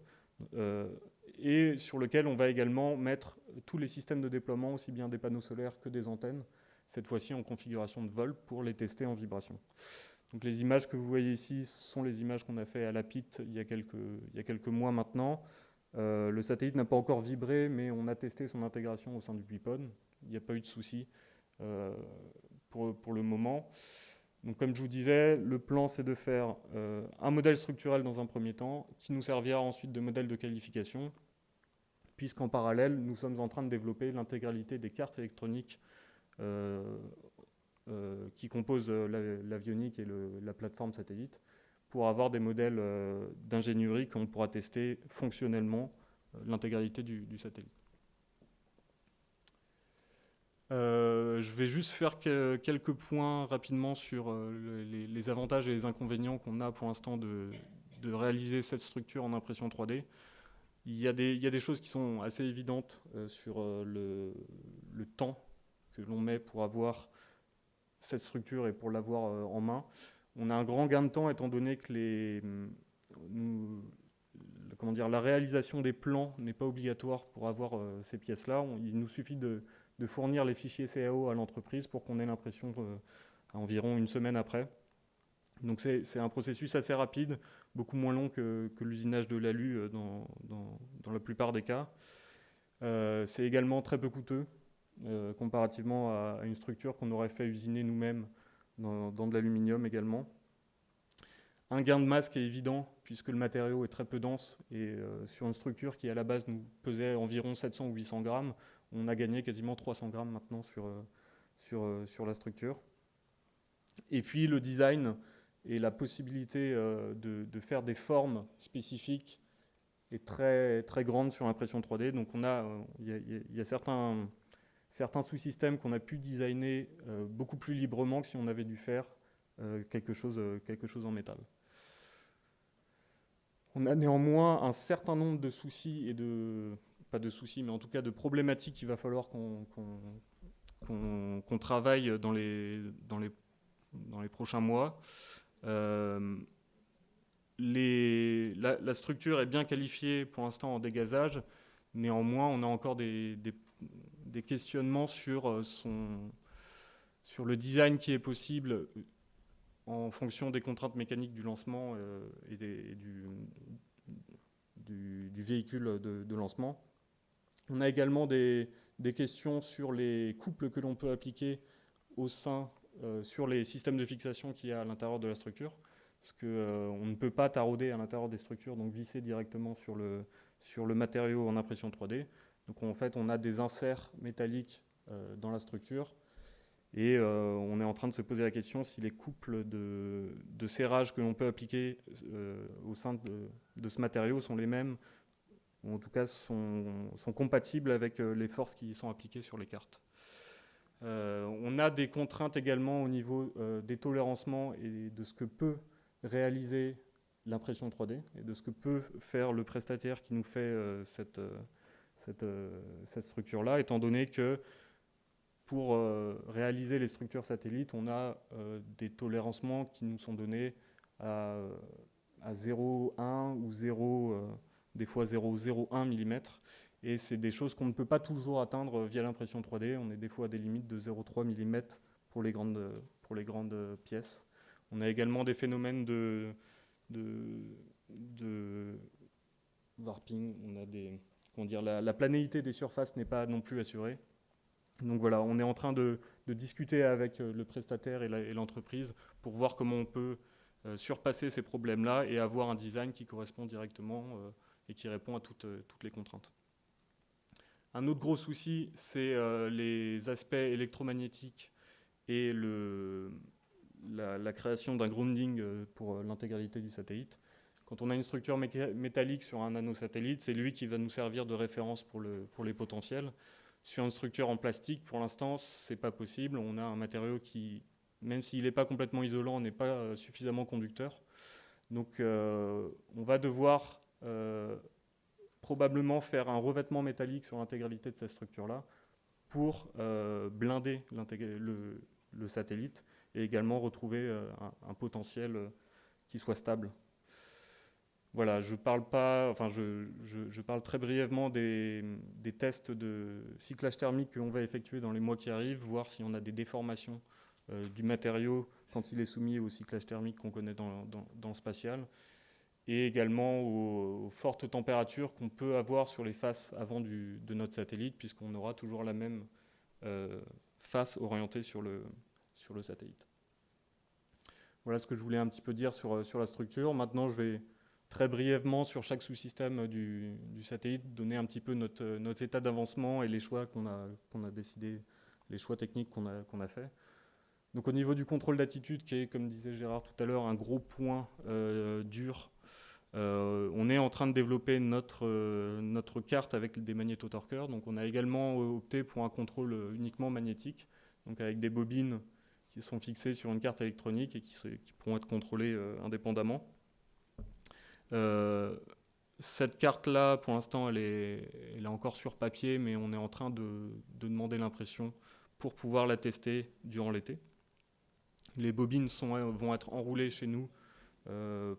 et sur lequel on va également mettre tous les systèmes de déploiement, aussi bien des panneaux solaires que des antennes, cette fois-ci en configuration de vol, pour les tester en vibration. Donc les images que vous voyez ici sont les images qu'on a fait à l'APIT il y a quelques mois maintenant. Le satellite n'a pas encore vibré, mais on a testé son intégration au sein du Pipon. Il n'y a pas eu de souci pour le moment. Donc comme je vous disais, le plan c'est de faire un modèle structurel dans un premier temps, qui nous servira ensuite de modèle de qualification, puisqu'en parallèle, nous sommes en train de développer l'intégralité des cartes électroniques qui composent l'avionique et la plateforme satellite, pour avoir des modèles d'ingénierie qu'on pourra tester fonctionnellement l'intégralité du satellite. Je vais juste faire quelques points rapidement sur les avantages et les inconvénients qu'on a pour l'instant de réaliser cette structure en impression 3D. Il y a des choses qui sont assez évidentes sur le temps que l'on met pour avoir cette structure et pour l'avoir en main. On a un grand gain de temps étant donné que la réalisation des plans n'est pas obligatoire pour avoir ces pièces-là. Il nous suffit de fournir les fichiers CAO à l'entreprise pour qu'on ait l'impression à environ une semaine après. Donc c'est un processus assez rapide, beaucoup moins long que l'usinage de l'alu dans la plupart des cas. C'est également très peu coûteux comparativement à une structure qu'on aurait fait usiner nous-mêmes dans de l'aluminium également. Un gain de masse qui est évident puisque le matériau est très peu dense et sur une structure qui à la base nous pesait environ 700 ou 800 grammes, on a gagné quasiment 300 grammes maintenant sur la structure. Et puis le design et la possibilité de faire des formes spécifiques est très, très grande sur l'impression 3D. Donc il y a certains sous-systèmes qu'on a pu designer beaucoup plus librement que si on avait dû faire quelque chose en métal. On a néanmoins un certain nombre de soucis pas de soucis, mais en tout cas de problématiques qu'il va falloir qu'on travaille dans les prochains mois. La structure est bien qualifiée pour l'instant en dégazage, néanmoins on a encore des questionnements sur le design qui est possible en fonction des contraintes mécaniques du lancement et du véhicule de lancement. On a également des questions sur les couples que l'on peut appliquer sur les systèmes de fixation qu'il y a à l'intérieur de la structure, parce qu'on ne peut pas tarauder à l'intérieur des structures, donc visser directement sur le matériau en impression 3D. Donc en fait, on a des inserts métalliques dans la structure, et on est en train de se poser la question si les couples de serrage que l'on peut appliquer au sein de ce matériau sont les mêmes, ou en tout cas sont compatibles avec les forces qui sont appliquées sur les cartes. On a des contraintes également au niveau des tolérancements et de ce que peut réaliser l'impression 3D et de ce que peut faire le prestataire qui nous fait cette structure-là, étant donné que pour réaliser les structures satellites, on a des tolérancements qui nous sont donnés à 0,1 ou 0, des fois 0,01 mm. Et c'est des choses qu'on ne peut pas toujours atteindre via l'impression 3D. On est des fois à des limites de 0,3 mm pour les grandes pièces. On a également des phénomènes de warping. On a la planéité des surfaces n'est pas non plus assurée. Donc voilà, on est en train de discuter avec le prestataire et l'entreprise pour voir comment on peut surpasser ces problèmes-là et avoir un design qui correspond directement et qui répond à toutes les contraintes. Un autre gros souci, c'est les aspects électromagnétiques et la création d'un grounding pour l'intégralité du satellite. Quand on a une structure métallique sur un nanosatellite, c'est lui qui va nous servir de référence pour les potentiels. Sur une structure en plastique, pour l'instant, ce n'est pas possible. On a un matériau qui, même s'il n'est pas complètement isolant, n'est pas suffisamment conducteur. Donc on va devoir probablement faire un revêtement métallique sur l'intégralité de cette structure-là pour blinder le satellite et également retrouver un potentiel qui soit stable. Voilà, je parle très brièvement des tests de cyclage thermique que l'on va effectuer dans les mois qui arrivent, voir si on a des déformations du matériau quand il est soumis au cyclage thermique qu'on connaît dans le spatial, et également aux fortes températures qu'on peut avoir sur les faces avant de notre satellite, puisqu'on aura toujours la même face orientée sur le satellite. Voilà ce que je voulais un petit peu dire sur la structure. Maintenant, je vais très brièvement, sur chaque sous-système du satellite, donner un petit peu notre état d'avancement et les choix qu'on a décidé, les choix techniques qu'on a fait. Donc au niveau du contrôle d'attitude, qui est, comme disait Gérard tout à l'heure, un gros point dur, on est en train de développer notre carte avec des magnétotorqueurs. Donc on a également opté pour un contrôle uniquement magnétique, donc avec des bobines qui sont fixées sur une carte électronique et qui pourront être contrôlées indépendamment. Cette carte-là, pour l'instant, elle est encore sur papier, mais on est en train de demander l'impression pour pouvoir la tester durant l'été. Les bobines vont être enroulées chez nous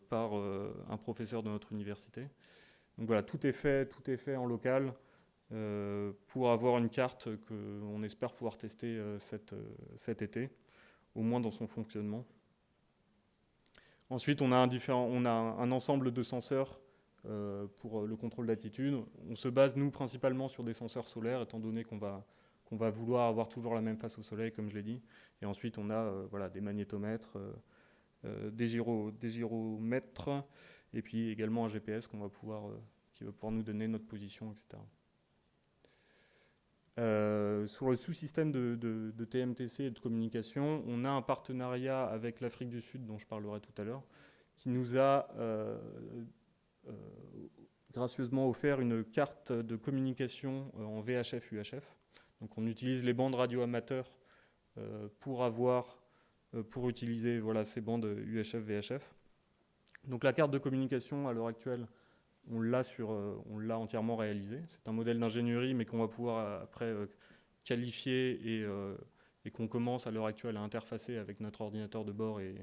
par un professeur de notre université. Donc voilà, tout est fait en local pour avoir une carte qu'on espère pouvoir tester cet été, au moins dans son fonctionnement. Ensuite, on a un ensemble de senseurs pour le contrôle d'attitude. On se base, nous, principalement sur des senseurs solaires, étant donné qu'on va vouloir avoir toujours la même face au soleil, comme je l'ai dit. Et ensuite, on a des magnétomètres, des gyromètres, et puis également un GPS qui va pouvoir nous donner notre position, etc. Sur le sous-système de TMTC et de communication, on a un partenariat avec l'Afrique du Sud, dont je parlerai tout à l'heure, qui nous a gracieusement offert une carte de communication en VHF-UHF. Donc on utilise les bandes radio-amateurs pour utiliser ces bandes UHF-VHF. Donc la carte de communication, à l'heure actuelle, on l'a entièrement réalisé. C'est un modèle d'ingénierie, mais qu'on va pouvoir après qualifier et qu'on commence à l'heure actuelle à interfacer avec notre ordinateur de bord et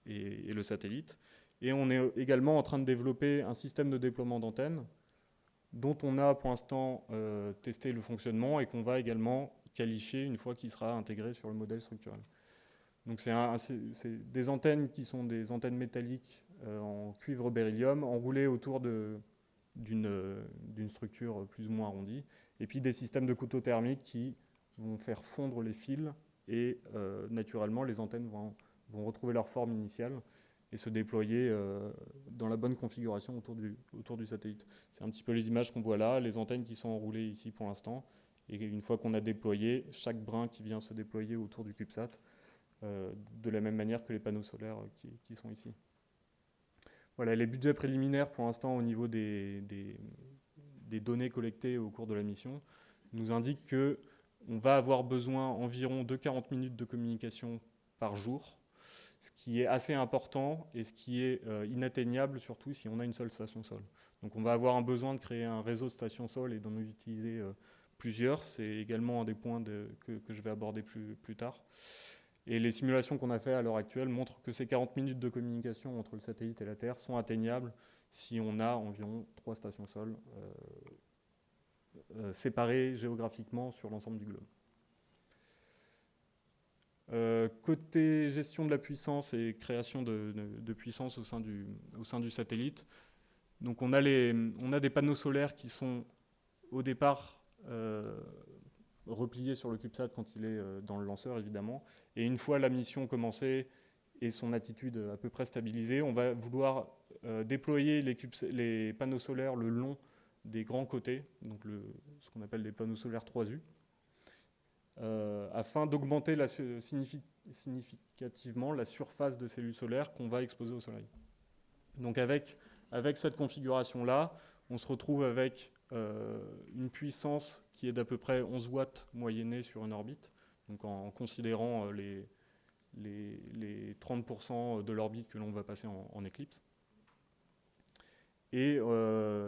le satellite. Et on est également en train de développer un système de déploiement d'antennes dont on a pour l'instant testé le fonctionnement et qu'on va également qualifier une fois qu'il sera intégré sur le modèle structurel. Donc c'est des antennes qui sont des antennes métalliques en cuivre beryllium, enroulées autour d'une structure plus ou moins arrondie, et puis des systèmes de couteaux thermiques qui vont faire fondre les fils, et naturellement les antennes vont retrouver leur forme initiale et se déployer dans la bonne configuration autour du satellite. C'est un petit peu les images qu'on voit là, les antennes qui sont enroulées ici pour l'instant, et une fois qu'on a déployé, chaque brin qui vient se déployer autour du CubeSat, de la même manière que les panneaux solaires qui sont ici. Voilà, les budgets préliminaires pour l'instant au niveau des données collectées au cours de la mission nous indiquent qu'on va avoir besoin environ de 40 minutes de communication par jour, ce qui est assez important et ce qui est inatteignable surtout si on a une seule station sol. Donc on va avoir un besoin de créer un réseau de stations sol et d'en utiliser plusieurs. C'est également un des points que je vais aborder plus tard. Et les simulations qu'on a faites à l'heure actuelle montrent que ces 40 minutes de communication entre le satellite et la Terre sont atteignables si on a environ 3 stations sol séparées géographiquement sur l'ensemble du globe. Côté gestion de la puissance et création de puissance au sein du satellite, donc on a des panneaux solaires qui sont au départ repliés sur le CubeSat quand il est dans le lanceur, évidemment. Et une fois la mission commencée et son attitude à peu près stabilisée, on va vouloir déployer les panneaux solaires le long des grands côtés, donc ce qu'on appelle des panneaux solaires 3U, afin d'augmenter significativement la surface de cellules solaires qu'on va exposer au soleil. Donc avec cette configuration-là, on se retrouve avec une puissance qui est d'à peu près 11 watts moyennée sur une orbite, donc en considérant les 30% de l'orbite que l'on va passer en éclipse. Et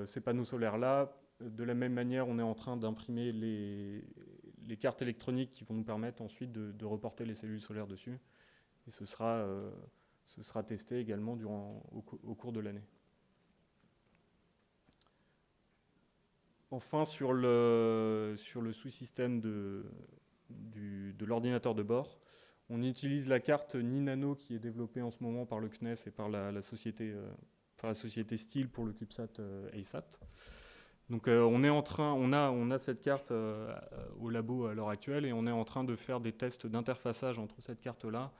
ces panneaux solaires-là, de la même manière, on est en train d'imprimer les cartes électroniques qui vont nous permettre ensuite de reporter les cellules solaires dessus. Et ce sera testé également au cours de l'année. Enfin, sur le sous-système de l'ordinateur de bord, on utilise la carte Ninano qui est développée en ce moment par le CNES et par la société STIL pour le CubeSat ASAT. Donc on a cette carte au labo à l'heure actuelle et on est en train de faire des tests d'interfaçage entre cette carte-là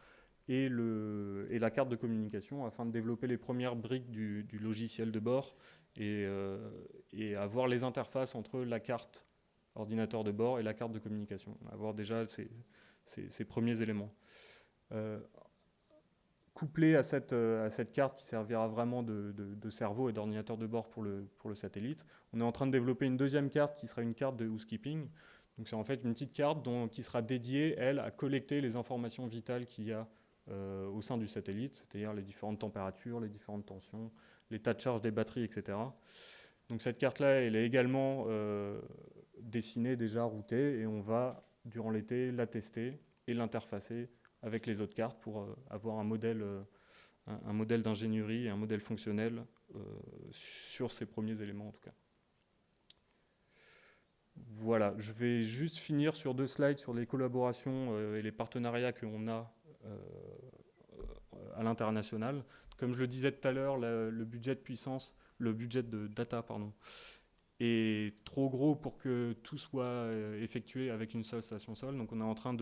et la carte de communication afin de développer les premières briques du logiciel de bord et avoir les interfaces entre la carte ordinateur de bord et la carte de communication, avoir déjà ces premiers éléments. Couplé à cette carte qui servira vraiment de cerveau et d'ordinateur de bord pour le satellite, on est en train de développer une deuxième carte qui sera une carte de housekeeping. Donc c'est en fait une petite carte qui sera dédiée, elle, à collecter les informations vitales qu'il y a au sein du satellite, c'est-à-dire les différentes températures, les différentes tensions, l'état de charge des batteries, etc. Donc cette carte-là, elle est également dessinée, déjà routée, et on va, durant l'été, la tester et l'interfacer avec les autres cartes pour avoir un modèle d'ingénierie et un modèle fonctionnel sur ces premiers éléments en tout cas. Voilà, je vais juste finir sur 2 slides sur les collaborations et les partenariats qu'on a à l'international. Comme je le disais tout à l'heure, le budget de data, est trop gros pour que tout soit effectué avec une seule station sol. Donc on est en train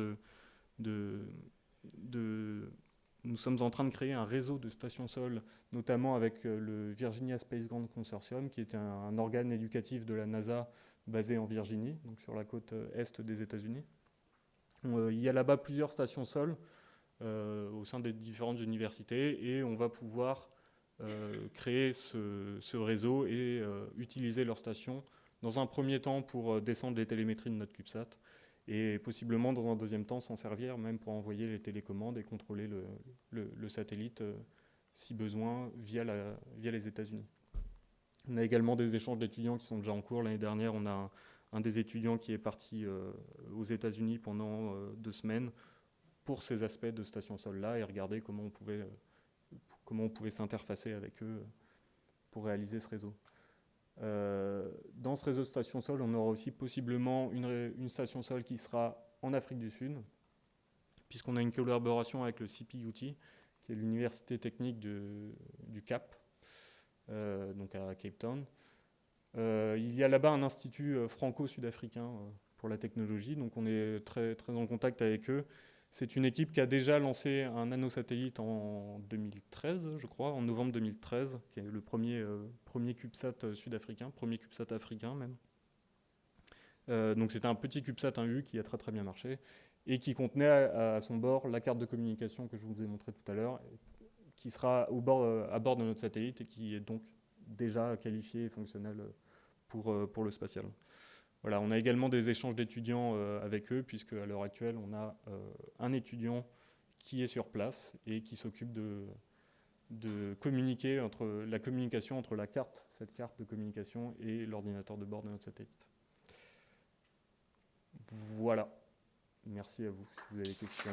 nous sommes en train de créer un réseau de stations sol, notamment avec le Virginia Space Grant Consortium, qui est un organe éducatif de la NASA basé en Virginie, donc sur la côte est des États-Unis. Il y a là-bas plusieurs stations sol au sein des différentes universités et on va pouvoir créer ce réseau et utiliser leurs stations dans un premier temps pour descendre les télémétries de notre CubeSat et possiblement dans un deuxième temps s'en servir même pour envoyer les télécommandes et contrôler le satellite si besoin via les États-Unis. On a également des échanges d'étudiants qui sont déjà en cours. L'année dernière, on a un des étudiants qui est parti aux États-Unis pendant 2 semaines pour ces aspects de station sol-là et regarder comment on pouvait s'interfacer avec eux pour réaliser ce réseau. Dans ce réseau de stations sol, on aura aussi possiblement une station sol qui sera en Afrique du Sud, puisqu'on a une collaboration avec le CPUT, qui est l'université technique du Cap, donc à Cape Town. Il y a là-bas un institut franco-sud-africain pour la technologie, donc on est très, très en contact avec eux. C'est une équipe qui a déjà lancé un nanosatellite en 2013, je crois, en novembre 2013, qui est le premier CubeSat sud-africain, premier CubeSat africain même. Donc c'était un petit CubeSat 1U qui a très très bien marché et qui contenait à son bord la carte de communication que je vous ai montré tout à l'heure, qui sera à bord de notre satellite et qui est donc déjà qualifié et fonctionnel pour le spatial. Voilà, on a également des échanges d'étudiants avec eux, puisque à l'heure actuelle, on a un étudiant qui est sur place et qui s'occupe de communiquer la communication entre cette carte de communication et l'ordinateur de bord de notre satellite. Voilà. Merci à vous si vous avez des questions.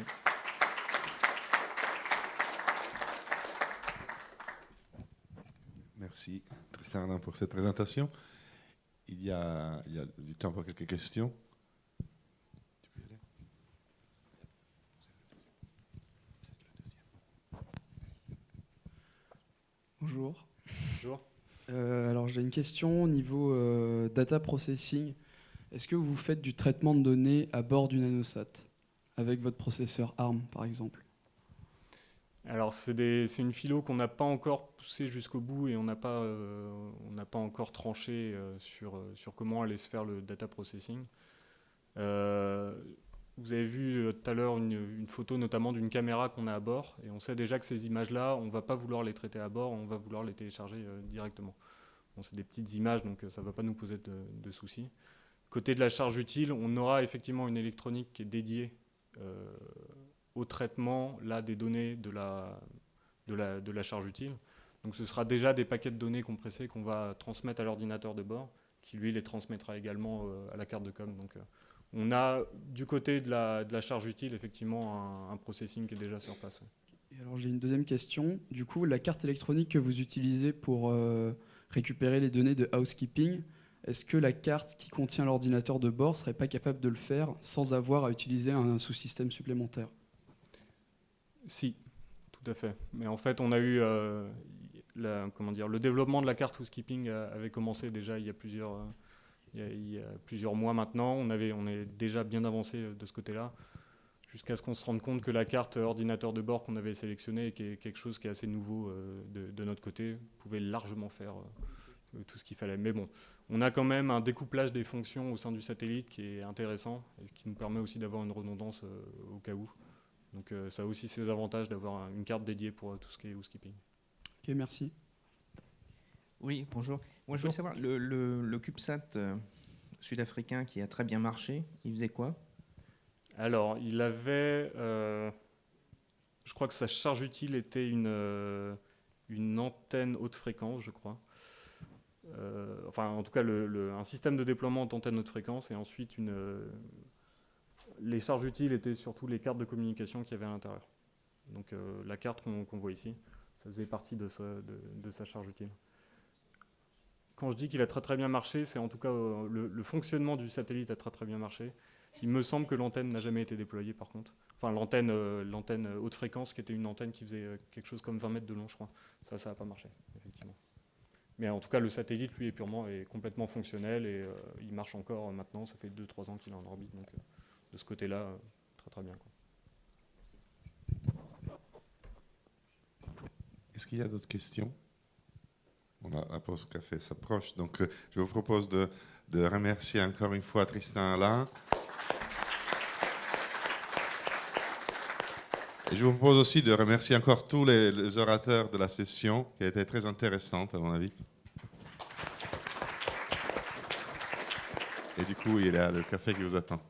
Merci, Tristan Arnaud, pour cette présentation. Il y a du temps pour quelques questions. Bonjour. Bonjour. Alors j'ai une question au niveau data processing. Est-ce que vous faites du traitement de données à bord du nanosat avec votre processeur ARM par exemple? Alors c'est une philo qu'on n'a pas encore poussée jusqu'au bout et on n'a pas encore tranché sur comment allait se faire le data processing. Vous avez vu tout à l'heure une photo notamment d'une caméra qu'on a à bord, et on sait déjà que ces images-là, on ne va pas vouloir les traiter à bord, on va vouloir les télécharger directement. Bon, c'est des petites images, donc ça ne va pas nous poser de soucis. Côté de la charge utile, on aura effectivement une électronique qui est dédiée au traitement là, des données de la charge utile. Donc ce sera déjà des paquets de données compressés qu'on va transmettre à l'ordinateur de bord, qui lui les transmettra également à la carte de com. Donc, on a du côté de la charge utile effectivement un processing qui est déjà sur place. Et alors j'ai une deuxième question. Du coup, la carte électronique que vous utilisez pour récupérer les données de housekeeping, est-ce que la carte qui contient l'ordinateur de bord serait pas capable de le faire sans avoir à utiliser un sous-système supplémentaire? Si, tout à fait. Mais en fait, on a eu le développement de la carte housekeeping avait commencé déjà il y a plusieurs mois maintenant. On est déjà bien avancé de ce côté-là, jusqu'à ce qu'on se rende compte que la carte ordinateur de bord qu'on avait sélectionnée, qui est quelque chose qui est assez nouveau de notre côté, pouvait largement faire tout ce qu'il fallait. Mais bon, on a quand même un découplage des fonctions au sein du satellite qui est intéressant et qui nous permet aussi d'avoir une redondance au cas où. Donc ça a aussi ses avantages d'avoir une carte dédiée pour tout ce qui est housekeeping. Ok, merci. Oui, bonjour. Moi, je voulais savoir, le CubeSat sud-africain qui a très bien marché, il faisait quoi? Alors, il avait... je crois que sa charge utile était une antenne haute fréquence, je crois. Enfin, en tout cas, un système de déploiement d'antenne haute fréquence, et ensuite les charges utiles étaient surtout les cartes de communication qu'il y avait à l'intérieur. Donc la carte qu'on voit ici, ça faisait partie de sa charge utile. Quand je dis qu'il a très très bien marché, c'est en tout cas le fonctionnement du satellite a très très bien marché. Il me semble que l'antenne n'a jamais été déployée par contre. Enfin l'antenne haute fréquence qui était une antenne qui faisait quelque chose comme 20 mètres de long, je crois. Ça n'a pas marché, effectivement. Mais en tout cas, le satellite, lui, est complètement fonctionnel et il marche encore maintenant. Ça fait 2-3 ans qu'il est en orbite. Donc de ce côté-là, très très bien, quoi. Est-ce qu'il y a d'autres questions? La pause café s'approche, donc je vous propose de remercier encore une fois Tristan Alain. Et je vous propose aussi de remercier encore tous les orateurs de la session, qui a été très intéressante à mon avis. Et du coup, il y a le café qui vous attend.